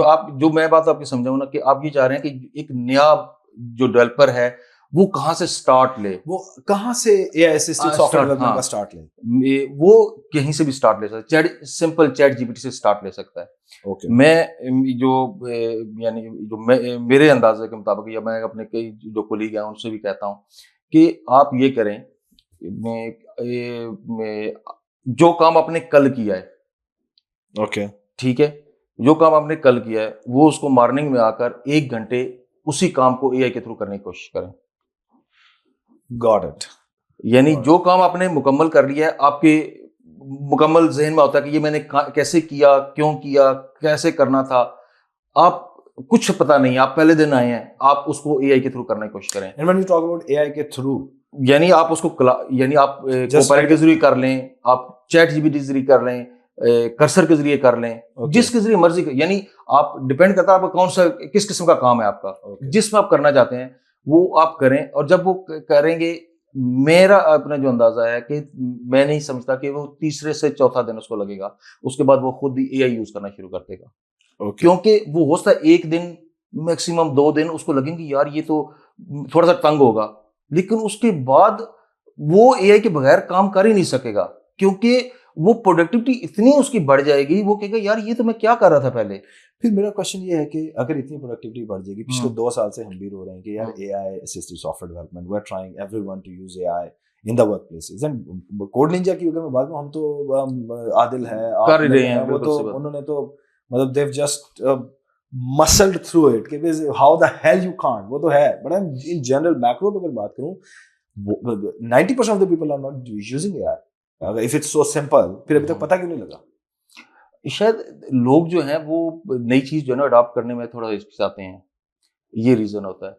आप जो मैं बात आपको समझाऊँ ना, कि आप ये चाह रहे हैं कि एक नया जो डेवलपर है वो कहाँ से स्टार्ट ले, वो कहाँ से एआई असिस्टेड सॉफ्टवेयर डेवलपमेंट का स्टार्ट ले? वो कहीं से भी स्टार्ट ले सकता है, सिंपल चैट जीपीटी से स्टार्ट ले सकता है। Okay. मैं जो यानी जो मेरे अंदाजे के मुताबिक, या मैं अपने कई जो कोलीग हैं उनसे भी कहता हूँ कि आप ये करें, जो काम आपने कल किया है, Okay. ठीक है, जो काम आपने कल किया है वो उसको मॉर्निंग में आकर 1 घंटे उसी काम को एआई के थ्रू करने की कोशिश करें। Got it. यानी जो काम आपने मुकम्मल कर लिया है, आपके मुकम्मल ज़हन में होता है कि ये मैंने कैसे किया, क्यों किया, कैसे करना था, आप कुछ पता नहीं, आप पहले दिन आए हैं, आप उसको एआई के थ्रू करने की कोशिश करें। And when you talk about AI के थ्रू, यानी आप उसको यानी आप कोपायलट के जरिए कर लें, आप चैट जीपीटी के जरिए कर लें, कर्सर के जरिए कर लें, जिसके जरिए मर्जी, यानी आप डिपेंड करता है आपका कौन सा, किस किस्म का काम है आपका, जिसमें आप करना चाहते हैं वो आप करें। और जब वो करेंगे, मेरा अपना जो अंदाजा है कि मैं नहीं समझता कि वो तीसरे से चौथा दिन उसको लगेगा, उसके बाद वो खुद ही एआई यूज करना शुरू कर देगा। क्योंकि वो हो सकता है 1 दिन मैक्सिमम 2 दिन उसको लगेंगे यार ये तो थोड़ा सा तंग होगा, लेकिन उसके बाद वो एआई के बगैर काम कर ही नहीं सकेगा, क्योंकि वो प्रोडक्टिविटी इतनी उसकी बढ़ जाएगी, वो कहेगा यार ये तो मैं क्या कर रहा था पहले। फिर मेरा क्वेश्चन ये है कि अगर इतनी प्रोडक्टिविटी बढ़ जाएगी, पिछले 2 साल से हम भी रो रहे हैं कि यार AI assisted software development, we are trying everyone to use AI in the workplaces, and code ninja की अगर मैं बात करूं, हम तो आदिल है, कर रहे हैं, वो तो उन्होंने तो मतलब dev just muscled through it कि how the hell you can't, वो तो है, but I am in general macro पे अगर बात करूं, 90% of the people are not using AI. If it's so simple, फिर अभी तक पता क्यों नहीं लगा? शायद लोग जो हैं वो नई चीज जो है ना अडॉप्ट करने में थोड़ा हिचकिचाते हैं, ये रीजन होता है।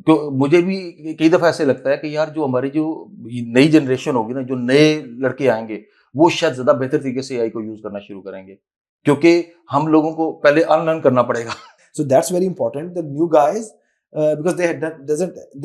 तो मुझे भी कई दफा ऐसे लगता है कि यार जो हमारी जो नई जनरेशन होगी ना, जो नए लड़के आएंगे, वो शायद ज्यादा बेहतर तरीके से एआई को यूज करना शुरू करेंगे, क्योंकि हम लोगों को पहले अनलर्न करना पड़ेगा। So that's very important. The new guys, because they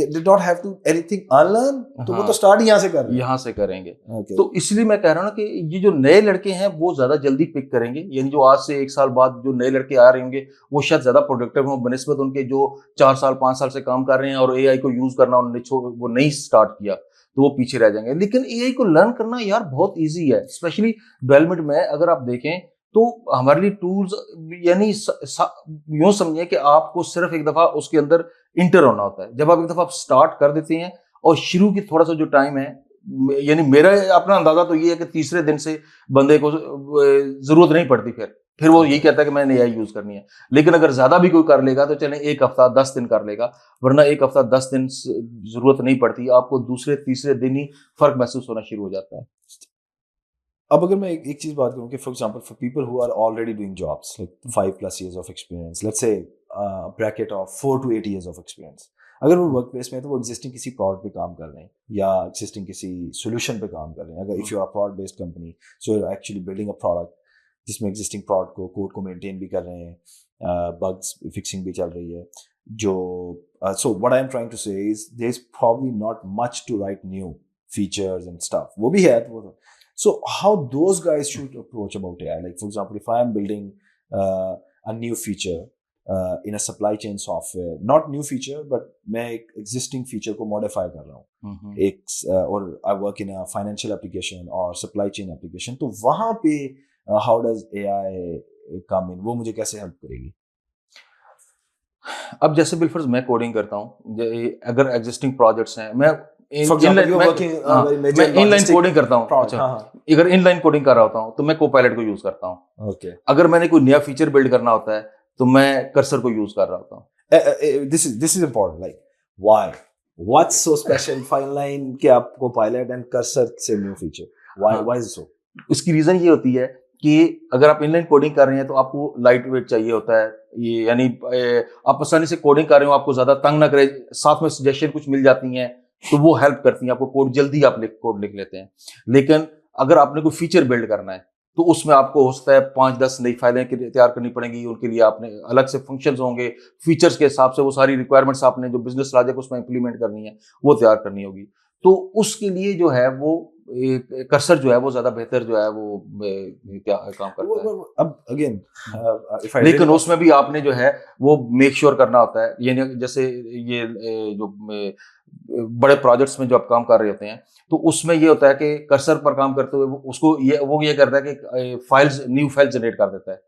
did not have to anything unlearn, तो वो तो स्टार्ट यहाँ से कर रहे हैं, यहाँ से करेंगे। तो इसलिए मैं कह रहा हूँ ना कि ये जो नए लड़के हैं वो ज्यादा जल्दी पिक करेंगे, यानी जो आज से 1 साल बाद जो नए लड़के आ रहे होंगे वो शायद ज्यादा प्रोडक्टिव हों बनिस्बत उनके जो 4 साल 5 साल से काम कर रहे हैं और एआई को यूज करना उन्होंने वो नहीं स्टार्ट किया, तो वो पीछे रह जाएंगे। लेकिन एआई को लर्न करना यार बहुत ईजी है, स्पेशली डेवलपमेंट में। अगर आप देखें तो हमारे लिए टूल्स, यानी यूं समझिए कि आपको सिर्फ एक दफा उसके अंदर इंटर होना होता है। जब आप एक दफा स्टार्ट कर देते हैं और शुरू की थोड़ा सा जो टाइम है, यानी मेरा अपना अंदाजा तो ये है कि तीसरे दिन से बंदे को जरूरत नहीं पड़ती, फिर वो यही कहता है कि मैंने एआई यूज करनी है। लेकिन अगर ज्यादा भी कोई कर लेगा तो चले 1 हफ्ता 10 दिन कर लेगा, वरना 1 हफ्ता 10 दिन जरूरत नहीं पड़ती, आपको दूसरे तीसरे दिन ही फर्क महसूस होना शुरू हो जाता है। अब अगर मैं एक चीज बात करूं कि for example for people who are already doing jobs like 5+ years of experience, let's say bracket of 4 to 8 years of experience, अगर वो वर्क प्लेस में है तो वो एग्जिस्टिंग किसी प्रोडक्ट पे काम कर रहे हैं या एग्जिस्टिंग किसी सोल्यूशन पे काम कर रहे हैं। अगर if you are product based company, so you are actually building a product जिसमें एग्जिस्टिंग प्रोडक्ट को कोड को मेंटेन भी कर रहे हैं, बग्स फिक्सिंग भी चल रही है, जो so what I am trying to say is there is probably not much to write new features and stuff, वो भी है तो। So how those guys should approach about AI? Like for example, if I am building a new feature in a supply chain software, not new feature, but मैं एक existing feature को modify कर रहा हूँ, एक और I work in a financial application or supply chain application, तो वहाँ पे how does AI come in? वो मुझे कैसे help करेगी? अब जैसे बिलफर्ज मैं कोडिंग करता हूँ, अगर एग्जिस्टिंग प्रोजेक्ट्स हैं, मैं इनलाइन कोडिंग करता हूँ। अच्छा, अगर इनलाइन कोडिंग कर रहा होता हूँ तो मैं कोपायलट को यूज करता हूँ। अगर मैंने कोई नया फीचर बिल्ड करना होता है तो मैं कर्सर को यूज कर रहा होता हूँ। This is important, like why, what's so special for inline कि आप कोपायलट एंड कर्सर से new feature, why is so? उसकी रीजन ये होती है कि अगर आप इनलाइन कोडिंग कर रहे हैं तो आपको लाइट वेट चाहिए होता है, ये यानी आप आसानी से कोडिंग कर रहे हो, आपको ज्यादा तंग ना करे, साथ में सजेशन कुछ मिल जाती हैं तो वो हेल्प करती हैं आपको, कोड जल्दी आप कोड लिख लेते हैं। लेकिन अगर आपने कोई फीचर बिल्ड करना है तो उसमें आपको हो सकता है 5-10 नई फाइलें तैयार करनी पड़ेंगी, उनके लिए आपने अलग से फंक्शंस होंगे, फीचर्स के हिसाब से वो सारी रिक्वायरमेंट्स आपने जो बिजनेस लॉजिक उसमें इंप्लीमेंट करनी है वो तैयार करनी होगी। तो उसके लिए जो है वो कर्सर जो है वो ज्यादा बेहतर जो है वो क्या काम करता है। अब अगेन इफ आई लेकिन उसमें भी आपने जो है वो मेक श्योर करना होता है, यानी जैसे ये जो बड़े प्रोजेक्ट्स में जो आप काम कर रहे होते हैं तो उसमें ये होता है कि कर्सर पर काम करते हुए उसको ये करता है कि फाइल्स न्यू फाइल जनरेट कर देता है।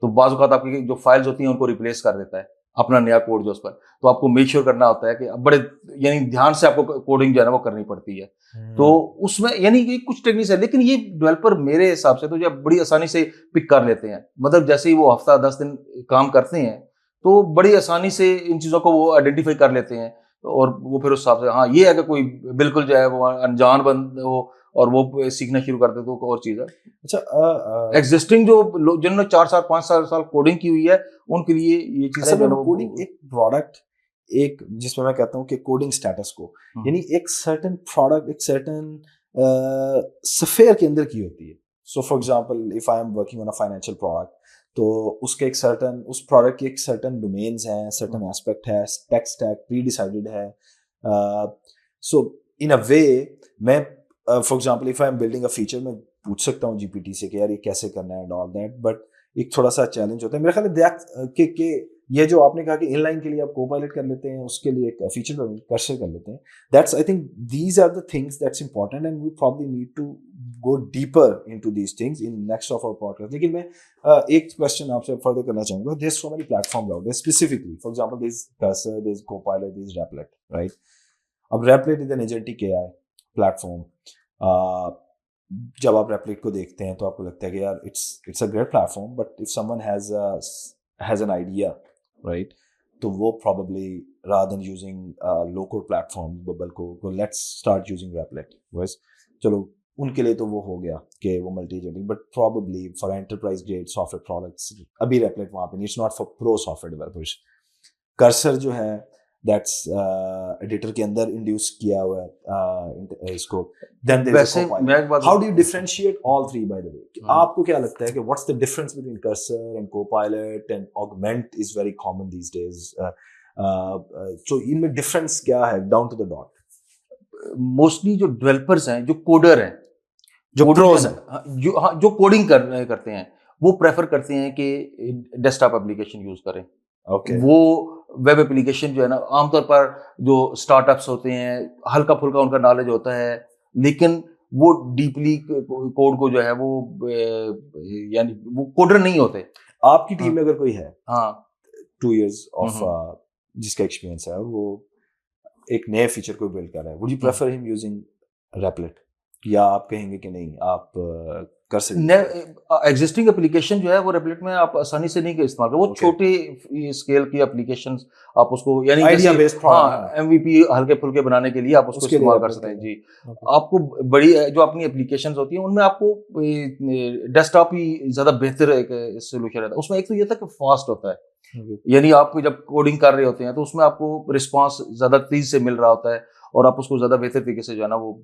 तो बाज़ औक़ात आपकी जो फाइल्स होती हैं उनको रिप्लेस कर देता है अपना नया कोड जो उस पर। तो आपको मेक श्योर करना होता है कि बड़े यानी ध्यान से आपको कोडिंग जो है ना वो करनी पड़ती है। तो उसमें यानी कि कुछ टेक्निक्स है, लेकिन ये डेवलपर मेरे हिसाब से तो जो बड़ी आसानी से पिक कर लेते हैं। मतलब जैसे ही वो हफ्ता 10 दिन काम करते हैं तो बड़ी आसानी से इन चीज़ों को वो आइडेंटिफाई कर लेते हैं और वो फिर उस हिसाब से, हाँ ये है कि कोई बिल्कुल जो है वो अनजान बंद हो और वो सीखना शुरू कर दे तो और चीज़ है। अच्छा एग्जिस्टिंग जो लोग जिन्होंने 4 साल 5 साल कोडिंग की हुई है उनके लिए ये चीज़ें असल जो है में ना कोडिंग एक प्रोडक्ट, एक जिसमें मैं कहता हूँ कि कोडिंग स्टेटस को, यानी एक सर्टेन प्रोडक्ट एक सर्टेन स्फीयर के अंदर की होती है। सो for example if I am working on a financial product, तो उसके एक सर्टेन उस प्रोडक्ट के एक सर्टेन डोमेन्स हैं, सर्टेन एस्पेक्ट है, टेक स्टैक प्री डिसाइडेड है। सो इन अ वे मैं for example if I am building a feature, मैं पूछ सकता हूँ जीपीटी से कि यार ये कैसे करना है एंड ऑल दैट, बट एक थोड़ा सा चैलेंज होता है मेरे ख्याल में कि ये जो आपने कहा कि इनलाइन के लिए आप कोपायलट कर लेते हैं, उसके लिए एक फीचर कर्सर कर लेते हैं, that's I think these are the things that's important and we probably need to go deeper into these things in next of our podcast. लेकिन मैं एक क्वेश्चन आपसे फर्दर करना चाहूंगा। There so many platforms out there, specifically for example there is Cursor, there is Copilot, there is Replit, right? अब Replit is an agentic AI platform. जब आप रैपलेट को देखते हैं तो आपको लगता है कि यार it's a great platform, but if someone has an idea, right, तो वो probably rather than using low code platform bubble को let's start using Replit, बस चलो उनके लिए तो वो हो गया कि वो multi agenting, but probably for enterprise grade software products अभी Replit वहाँ पे नहीं, it's not for pro software developers। Cursor जो है दैट्स एडिटर के अंदर इंड्यूस किया हुआ है इसको। देन देयर इज वैसे अ मैं एक बात how do you differentiate all three by the way? हाँ। आपको क्या लगता है कि what's the difference between Cursor and Copilot and Augment is very common these days, तो इनमें डिफरेंस क्या है down to the dot? Mostly जो डेवलपर्स हैं, जो कोडर हैं, जो कोडिंग प्रोज हैं, जो कोडिंग करते हैं वो प्रेफर करते हैं कि डेस्कटॉप एप्लीकेशन यूज करें। ओके वो वेब एप्लीकेशन जो है ना, आमतौर पर जो स्टार्टअप्स होते हैं हल्का फुल्का उनका नॉलेज होता है, लेकिन वो डीपली कोड को जो है वो यानी वो कोडर नहीं होते। आपकी टीम हाँ में अगर कोई है हाँ 2 years ऑफ हम्म जिसका एक्सपीरियंस है, वो एक नए फीचर को बिल्ड कर रहा है, would you prefer him using Replit, या आप कहेंगे कि नहीं आप कर सकते? एग्जिस्टिंग एप्लीकेशन जो है वो रेपलेट में आप आसानी से नहीं इस्तेमाल कर, वो Okay. छोटे स्केल की एप्लीकेशंस आप उसको यानी आइडिया जैसे बेस्ड प्रोडक्ट, हाँ एमवीपी हल्के फुल्के बनाने के लिए आप उसको उसके लिए इस्तेमाल कर Replit सकते हैं है। जी। Okay. आपको बड़ी जो अपनी एप्लीकेशंस होती हैं उनमें आपको डेस्कटॉप ही ज़्यादा बेहतर एक सोल्यूशन रहता है। उसमें एक तो ये था कि फास्ट होता है, Okay. यानी आप जब कोडिंग कर रहे होते हैं तो उसमें आपको रिस्पांस ज़्यादा तेज़ी से मिल रहा होता है और आप उसको ज़्यादा बेहतर तरीके से जो है ना वो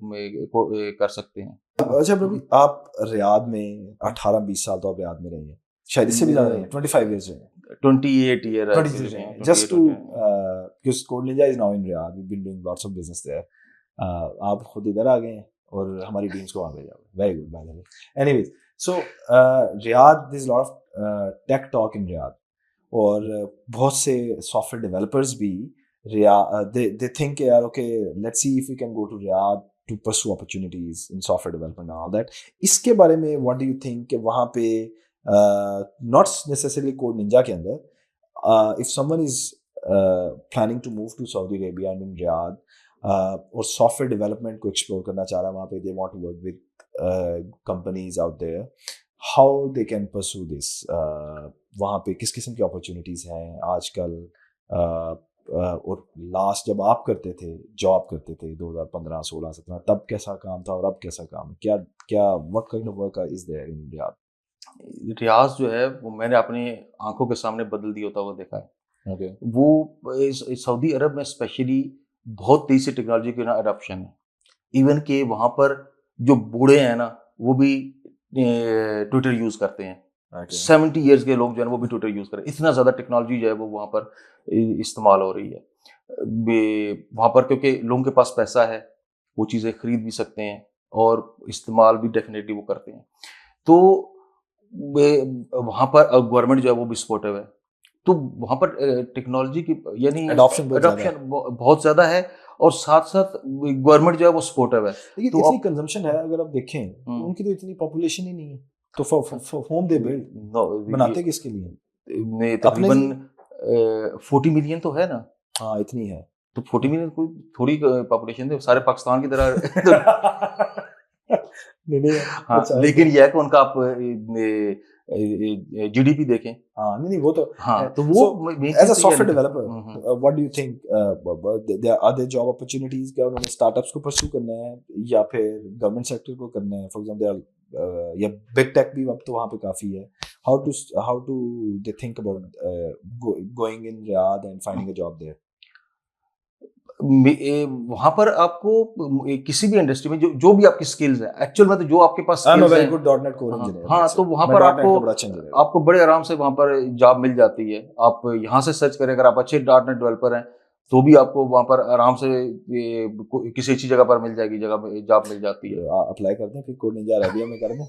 कर सकते हैं। अच्छा रवि, आप रियाद में 18-20 साल तो आप रियाद में रही हैं, शायद इससे भी ज़्यादा रही हैं, 25 years रही हैं, 28 ईयर 23 रही हैं, just to because Code Ninja is now in Riyadh, we've been doing lots of business there, आप खुद इधर आ गए हैं और हमारी टीम्स को वहाँ भेजा हुआ है, very good by the way. Anyways, so Riyadh there is lot of tech talk in Riyadh, और बहुत से सॉफ्टवेयर डेवलपर्स भी they think यार okay, let's see if we can go to Riyadh to pursue opportunities in software development and all that। इसके बारे में what do you think कि वहाँ पे not necessarily Code Ninja के अंदर, if someone is planning to move to Saudi Arabia and in Riyadh, और सॉफ्टवेयर डेवलपमेंट को एक्सप्लोर करना चाह रहा है वहाँ पे, they want to work with companies out there, how they can pursue this, वहाँ पे किस किस्म की अपॉर्चुनिटीज़ हैं आजकल, और लास्ट जब आप करते थे, जॉब करते थे 2015 16 17, तब कैसा काम था और अब कैसा काम है, क्या क्या what kind of work is there in Riyadh? Riyadh जो है वो मैंने अपनी आँखों के सामने बदल दिया होता हुआ देखा है। ओके। वो इस सऊदी अरब में स्पेशली बहुत तेज़ी से टेक्नोलॉजी की ना अडॉप्शन है। इवन कि वहाँ पर जो बूढ़े हैं ना, वो भी ट्विटर यूज़ करते हैं। ओके। 70 इयर्स के लोग जो हैं वो भी ट्विटर यूज़ कर रहे हैं। इतना ज़्यादा टेक्नोलॉजी जो है वो वहाँ पर इस्तेमाल हो रही है। वहाँ पर क्योंकि लोगों के पास पैसा है, वो चीज़ें खरीद भी सकते हैं और इस्तेमाल भी डेफ़िनेटली वो करते हैं। तो वे वहाँ पर गवर्नमेंट जो है वो भी सपोर्टिव है। तो वहाँ पर टेक्नोलॉजी की यानी एडॉप्शन बहुत ज़्यादा एडॉप्शन है। बहुत ज़्यादा है और साथ-साथ गवर्नमेंट जो है वो सपोर्टिव है। लेकिन तो इतनी अब कंजम्पशन है अगर आप देखें, तो हुँ। उनकी तो इतनी पॉपुलेशन ही नहीं है। तो for whom they build, no ये बनाते किसके लिए? में अपने तकरीबन लिए? 40 मिलियन तो है ना? हाँ, इतनी है। तो 40 मिलियन कोई थोड़ी पॉपुलेशन है, सारे पाकिस्तान की तरह तो नहीं, नहीं, हाँ, 50 लेकिन तो ये है कि उनका आप जीडीपी देखें। हाँ, नहीं, नहीं, वो तो है। हाँ, तो सो वो मेन एज़ चीज़ अ तो ये है सॉफ्टवेयर लेकिन डेवलपर, हुँ। What do you think, there are there job opportunities, क्या उन्होंने स्टार्टअप्स को परस्यू करना है या फिर गवर्नमेंट सेक्टर को करना है? फॉर एग्जांपल या बिग टेक भी अब तो वहाँ पे काफ़ी है। How to they think about going in Riyadh and finding a job there? वहाँ पर आपको किसी भी इंडस्ट्री में जो जो भी आपकी स्किल्स हैं, एक्चुअल में तो जो आपके पास I am a skills very हैं गुड डॉट नेट कोर हाँ, इंजीनियर, हाँ, लेट्स से। तो वहाँ मैं पर डॉट नेट का बड़ा अच्छा इंजीनियर हूँ। आपको बड़े आराम से वहाँ पर जॉब मिल जाती है। आप यहाँ से सर्च करें अगर आप अच्छे डॉट नेट डेवलपर हैं, तो भी आपको वहाँ पर आराम से किसी अच्छी जगह पर मिल जाएगी, जगह पे जॉब मिल जाती है। अप्लाई कर दें फिर कोड निंजा अरेबिया में कर दें।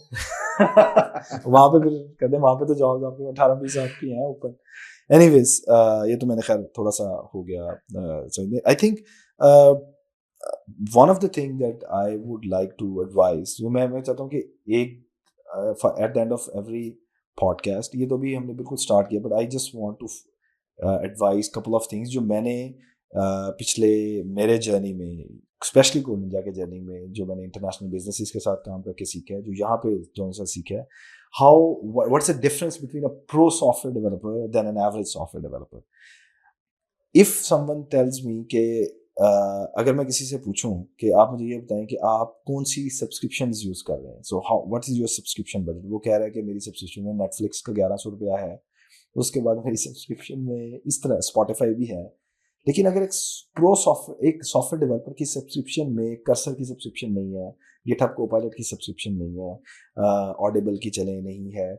वहाँ पे फिर कर दें, वहाँ पे तो जॉब्स आपको 18-20 लाख की हैं ऊपर। एनीवेज, ये तो मैंने खैर थोड़ा सा हो गया समझने। I think one of the thing that I would like to advice, जो मैं चाहता हूँ कि एक at the end of every podcast, ये तो भी हमने बिल्कुल स्टार्ट किया, but I just want to advice couple of things जो मैंने पिछले मेरे जर्नी में, स्पेशली कोड निंजा के जर्नी में, जो मैंने इंटरनेशनल बिजनेसेस के साथ काम करके सीखा है, जो यहाँ पे जो साथ सीखा है, how what's the difference between a pro software developer then an average software developer? If someone tells me कि अगर मैं किसी से पूछूं कि आप मुझे ये बताएं कि आप कौन सी सब्सक्रिप्शन यूज कर रहे हैं, so how what is your subscription budget, वो कह रहा है कि मेरी सब्सक्रिप्शन में नेटफ्लिक्स का 1100 रुपया है, उसके बाद मेरी सब्सक्रिप्शन में इस तरह स्पॉटिफाई भी है। लेकिन अगर एक सॉफ्टवेयर डेवलपर की सब्सक्रिप्शन में कर्सर की सब्सक्रिप्शन नहीं है, गिटहब कोपायलट की सब्सक्रिप्शन नहीं है, ऑडिबल की चले नहीं है,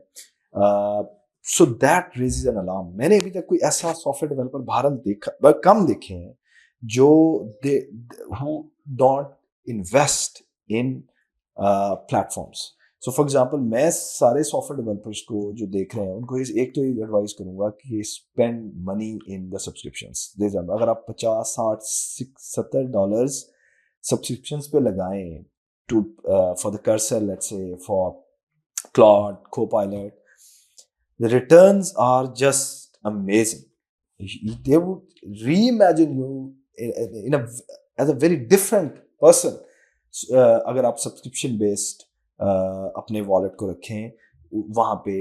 so that raises an alarm. मैंने अभी तक कोई ऐसा सॉफ्टवेयर डेवलपर भारत देखा, कम देखे हैं, जो they who don't invest in platforms. So for example, मैं सारे सॉफ्टवेयर डेवलपर्स को जो देख रहे हैं उनको एक तो एडवाइस करूंगा कि spend money in the subscriptions. अगर आप 50, 60, 70 डॉलर्स सब्सक्रिप्शंस पे लगाएं to for the Cursor, let's say for Claude Copilot, the returns are just amazing. They would reimagine you in a as a very different person, अगर आप सब्सक्रिप्शन बेस्ड अपने वॉलेट को रखें, वहां पे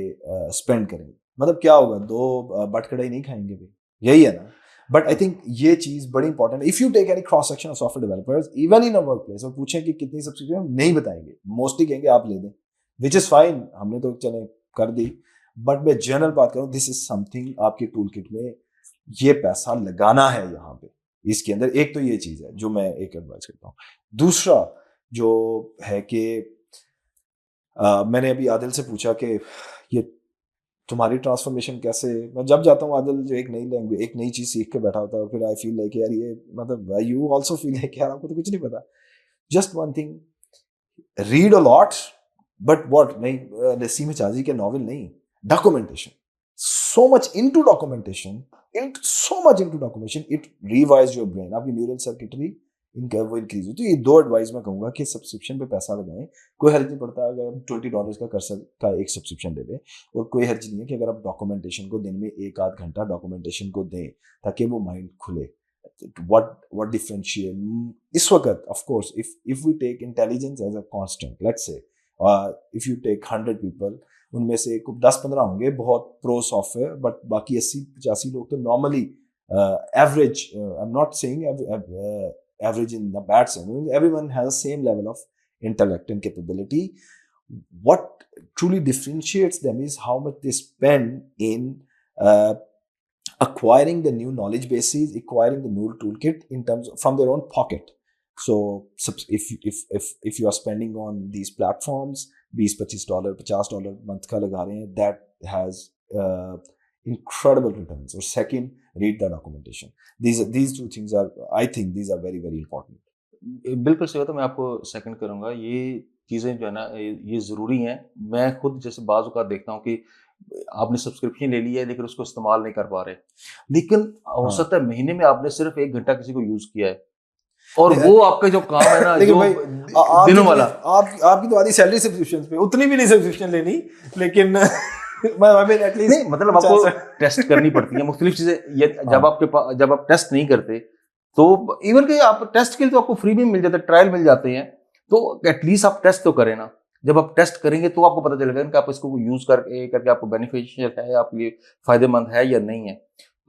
स्पेंड करें। मतलब क्या होगा, दो बटकड़े नहीं खाएंगे भी, यही है ना। बट आई थिंक ये चीज बड़ी इंपॉर्टेंट है। If you take any cross section of software developers even in a work place और पूछें कि कितनी सब्सक्रिप्शन, नहीं बताएंगे, मोस्टली कहेंगे आप ले दें, विच इज फाइन, हमने तो चले कर दी। बट मैं जनरल बात करूं, दिस इज समथिंग आपके टूल किट में ये पैसा लगाना है यहाँ पे, इसके अंदर। एक तो ये चीज है जो मैं एक एडवाइस करता हूँ। दूसरा जो है कि मैंने अभी आदिल से पूछा कि ये तुम्हारी ट्रांसफॉर्मेशन कैसे, मैं जब जाता हूँ आदिल जो एक नई लैंग्वेज, एक नई चीज सीख के बैठा होता है, फिर आई फील लाइक यार ये, मतलब यू आल्सो फील लाइक यार आपको तो कुछ नहीं पता। Just one thing, read a lot, but what, नहीं नसीम चाजी के नॉवल नहीं, documentation, so much into documentation, so much into documentation, it rewires your brain, आपकी न्यूरल सर्किटरी इनका वो इंक्रीज होती है। ये दो एडवाइस मैं कहूंगा कि सब्सक्रिप्शन पे पैसा लगाएं, कोई हर्ज नहीं पड़ता अगर आप $20 का कर्सर का एक सब्सक्रिप्शन ले लें, और कोई हर्ज नहीं है कि अगर आप डॉक्यूमेंटेशन को दिन में 1 आध घंटा डॉक्यूमेंटेशन को दें ताकि वो माइंड खुले। what differentiate इस वक्त, of course, if we take intelligence as a constant, let's say if you take 100 people, उनमें से 10-15 होंगे बहुत प्रो सॉफ्टवेयर, बट बाकी 80-85 लोग तो normally average, I am not saying average in the bad sense, everyone has the same level of intellect and capability, what truly differentiates them is how much they spend in uh, acquiring the new knowledge bases, acquiring the new toolkit in terms of, from their own pocket. So if you are spending on these platforms $20-25 $50 month का लगा रहे हैं, that has incredible returns. Or second, read the documentation. These two things are, I think these are very very important. बिल्कुल सही बात है, मैं आपको सेकंड करूँगा। ये चीज़ें जो है ना ये ज़रूरी हैं। मैं खुद जैसे बाज़ औक़ात देखता हूँ कि आपने सब्सक्रिप्शन ले ली है लेकिन उसको इस्तेमाल नहीं कर पा रहे। लेकिन हो हाँ। सकता है महीने में आपने सिर्फ़ 1 घंटा किसी को यूज़ किया है और वो आपका जो काम है ना लेकिन जो भाई दिनों वाला आपकी तो आधी सैलरी सब्सक्रिप्शन पे, उतनी भी नहीं सब्सक्रिप्शन लेनी, लेकिन आई मीन एटलीस्ट नहीं मतलब आपको टेस्ट करनी पड़ती है मुख्तलिफ चीज़ें। ये जब आप टेस्ट नहीं करते तो इवन कि आप टेस्ट के लिए तो आपको फ्री में मिल जाता है, ट्रायल मिल जाते हैं, तो एटलीस्ट आप टेस्ट तो करें ना। जब आप टेस्ट करेंगे तो आपको पता चलेगा कि आप इसको यूज करके आपको बेनिफिशियल है, आपके लिए फायदेमंद है या नहीं है।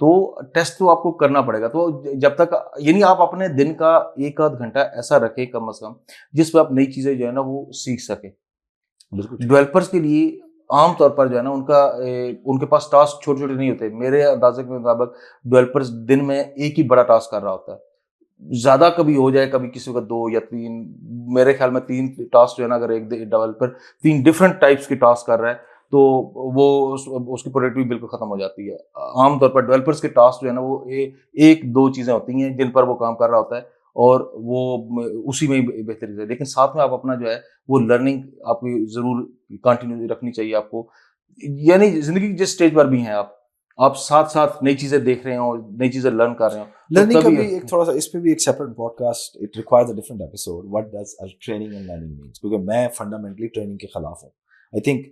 तो टेस्ट तो आपको करना पड़ेगा। तो जब तक यानी आप अपने दिन का 1 आध घंटा ऐसा रखें कम से कम जिस पर आप नई चीजें जो है ना वो सीख सके। डेवलपर्स के लिए आमतौर पर जो है ना उनके पास टास्क छोटे छोटे नहीं होते। मेरे अंदाजे के मुताबिक डेवलपर्स दिन में एक ही बड़ा टास्क कर रहा होता है। ज्यादा कभी हो जाए, कभी किसी का 2 या 3, मेरे ख्याल में 3 टास्क जो है ना, अगर एक डेवलपर 3 डिफरेंट टाइप्स की टास्क कर रहा है तो वो उसकी प्रोडक्टिविटी बिल्कुल खत्म हो जाती है। आमतौर पर डेवलपर्स के टास्क जो है ना वो 1-2 चीजें होती हैं जिन पर वो काम कर रहा होता है और वो उसी में ही बेहतरी है। लेकिन साथ में आप अपना जो है वो लर्निंग आपकी जरूर कंटिन्यू रखनी चाहिए आपको। यानी जिंदगी के जिस स्टेज पर भी हैं आप साथ साथ नई चीजें देख रहे हो, नई चीजें लर्न कर रहे हो, लर्निंग का भी एक थोड़ा सा, इस पे भी एक separate podcast, it requires a different episode, what does training and learning means, क्योंकि मैं फंडामेंटली ट्रेनिंग के खिलाफ हूँ। आई थिंक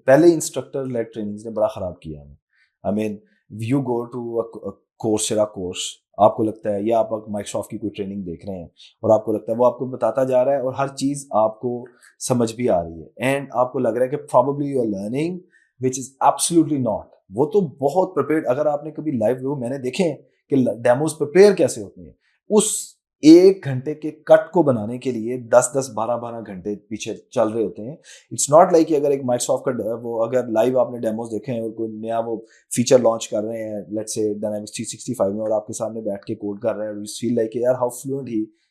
पहले इंस्ट्रक्टर लेड ट्रेनिंग्स ने बड़ा खराब किया है। I mean you go to a Coursera course, आपको लगता है या आप माइक्रोसॉफ्ट की कोई ट्रेनिंग देख रहे हैं और आपको लगता है वो आपको बताता जा रहा है और हर चीज़ आपको समझ भी आ रही है एंड आपको लग रहा है कि probably you are learning, which is absolutely not. वो तो बहुत प्रिपेयर्ड, अगर आपने कभी लाइव व्यू मैंने देखे हैं कि डेमोज प्रिपेयर कैसे होते हैं, उस 1 घंटे के कट को बनाने के लिए 10-10 12-12 घंटे पीछे चल रहे होते हैं। इट्स नॉट लाइक कि अगर एक माइक्रोसॉफ्ट का वो अगर लाइव आपने डेमोज देखे हैं और कोई नया वो फीचर लॉन्च कर रहे हैं, लेट्स से डायनामिक्स 365 में, और आपके सामने बैठ के कोड कर रहे हैं और यू फील लाइक यार हाउ फ्लुएंट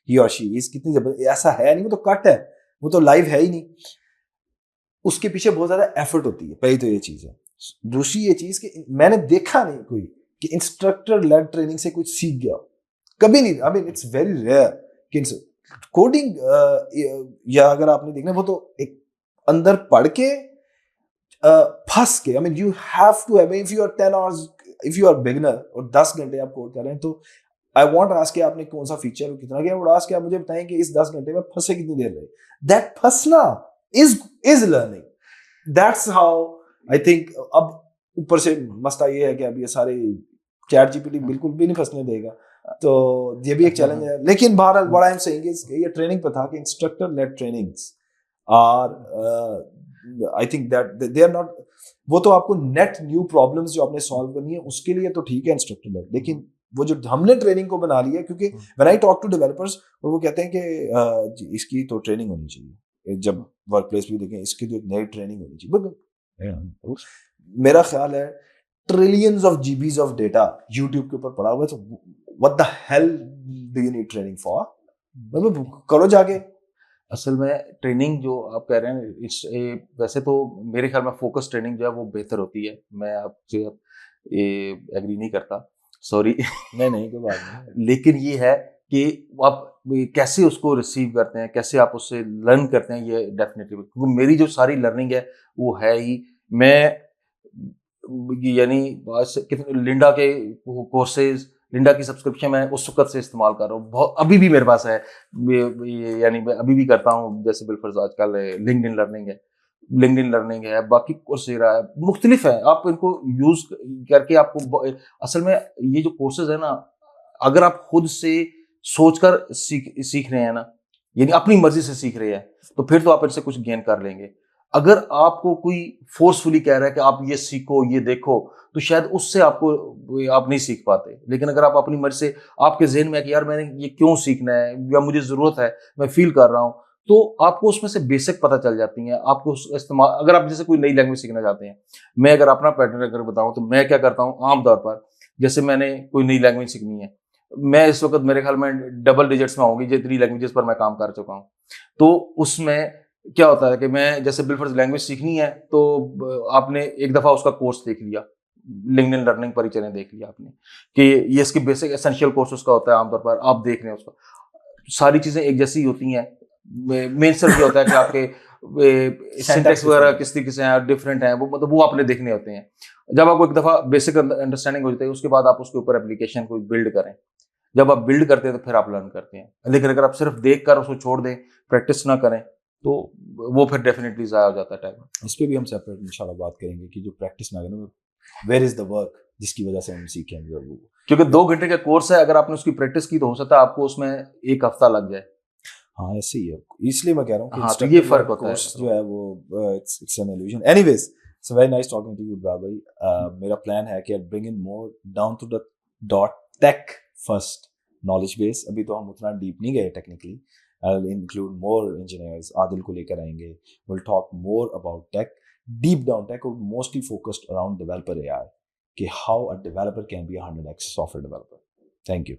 ही और शी इज, कितनी जबरदस्त। ऐसा है नहीं, वो तो कट है, वो तो लाइव है ही नहीं। उसके पीछे बहुत ज्यादा एफर्ट होती है, पहली तो ये चीज है। दूसरी ये चीज कि मैंने देखा नहीं कोई कि इंस्ट्रक्टर लेड ट्रेनिंग से कुछ सीख गया, कभी नहीं। I mean it's very rare कि कोडिंग या अगर आपने देखना, वो तो एक अंदर पढ़ के फंस के, I mean you have to have, if you are 10 hours, if you are beginner और 10 घंटे आप कोड कर रहे हैं, तो आई वांट आस्क कि आपने कौन सा फीचर और कितना किया, और आस्क कि आप मुझे बताएं कि इस 10 घंटे में फंसे कितनी देर रहे। दैट फंसना is learning. That's how I think. अब ऊपर से मसला ये है कि अब ये सारे चैट जीपीटी बिल्कुल भी नहीं फंसने देगा, तो ये भी एक चैलेंज है। लेकिन बहरहाल what I am saying is ये ट्रेनिंग पर था कि instructor led trainings are I think that they are not, वो तो आपको नेट न्यू प्रॉब्लम्स जो आपने सॉल्व करनी है उसके लिए तो ठीक है इंस्ट्रक्टर लेड, लेकिन वो जो हमने ट्रेनिंग को बना लिया, क्योंकि when I talk to developers और वो कहते हैं कि इसकी तो ट्रेनिंग होनी चाहिए, जब वर्क प्लेस भी देखें इसकी तो एक नई ट्रेनिंग होनी चाहिए। मेरा ख्याल है trillions of GBs of data YouTube के ऊपर पड़ा हुआ है, तो what the hell do you need training for? करो जाके। असल में ट्रेनिंग जो आप कह रहे हैं वैसे तो मेरे ख्याल में फोकस ट्रेनिंग जो है वो बेहतर होती है। मैं आपसे एग्री नहीं करता, सॉरी। नहीं कोई बात नहीं। लेकिन ये है कि आप कैसे उसको रिसीव करते हैं, कैसे आप उससे लर्न करते हैं, ये डेफिनेटली, क्योंकि मेरी जो सारी लर्निंग है वो है ही, मैं यानी लिंडा के कोर्सेज, लिंडा की सब्सक्रिप्शन मैं उस वक्त से इस्तेमाल कर रहा हूँ, बहुत अभी भी मेरे पास है। यानी मैं अभी भी करता हूँ, जैसे बिल्कुल आजकल लिंक्डइन लर्निंग है, बाकी कोर्सेरा है, मुख्तलिफ है। आप इनको यूज करके आपको असल में ये जो कोर्सेज है ना, अगर आप खुद से सोचकर सीख रहे हैं ना, यानी अपनी मर्जी से सीख रहे हैं, तो फिर तो आप इनसे कुछ गेन कर लेंगे। अगर आपको कोई फोर्सफुली कह रहा है कि आप ये सीखो, ये देखो, तो शायद उससे आप नहीं सीख पाते। लेकिन अगर आप अपनी मर्जी से, आपके ज़हन में है कि यार मैंने ये क्यों सीखना है या मुझे ज़रूरत है, मैं फील कर रहा हूँ, तो आपको उसमें से बेसिक पता चल जाती हैं। आपको उसका इस्तेमाल, अगर आप जैसे कोई नई लैंग्वेज सीखना चाहते हैं, मैं अगर अपना पैटर्न अगर बताऊँ, तो मैं क्या करता हूँ आम तौर पर, जैसे मैंने कोई नई लैंग्वेज सीखनी है, मैं इस वक़्त मेरे ख़्याल में डबल डिजिट्स में होंगी जितनी लैंग्वेजेज़ पर मैं काम कर चुका हूँ। तो उसमें क्या होता है कि मैं जैसे बिलफर्ज़ लैंग्वेज सीखनी है, तो आपने एक दफ़ा उसका कोर्स देख लिया, लिंक्डइन लर्निंग पर ही चलें, देख लिया आपने कि ये इसकी बेसिक एसेंशियल कोर्स उसका होता है, आमतौर पर आप देख रहे हैं उसका। सारी चीज़ें एक जैसी ही होती हैं। मेन सिर्फ ये होता है कि आपके सिंटैक्स सिंटेक्स वगैरह डिफरेंट है। किस तरीके से हैं, डिफरेंट हैं, वो मतलब वो आपने देखने होते हैं। जब आपको एक दफ़ा बेसिक अंडरस्टैंडिंग हो जाती है, उसके बाद आप उसके ऊपर एप्लीकेशन कोई बिल्ड करें। जब आप बिल्ड करते हैं तो फिर आप लर्न करते हैं। लेकिन अगर आप सिर्फ देख कर उसको छोड़ दें, प्रैक्टिस ना करें, तो वो फिर डेफिनिटली ज़ाया हो जाता है टाइम। इस पे भी हम सेपरेट इंशाल्लाह बात करेंगे कि जो प्रैक्टिस ना करें, वेयर इज द वर्क जिसकी वजह से हम सीखेंगे वो। क्योंकि 2 घंटे का कोर्स है, अगर आपने उसकी प्रैक्टिस की तो हो सकता है आपको उसमें 1 हफ्ता लग जाए। हाँ ऐसे ही है, इसलिए मैं कह रहा हूँ कि हाँ, तो ये इंस्ट्रक्टर फ़र्क लेड होता है। कोर्स जो है वो it's an illusion. Anyways, so very nice talking to you bro भाई। मेरा प्लान है कि I bring in more down to the dot tech first knowledge base. अभी तो हम उतना डीप नहीं गए technically. I'll include more engineers, Adil को लेकर आएंगे, we'll talk more about tech, deep down tech, और mostly focused around developer AI, कि how a developer can be a 100x software developer. Thank you.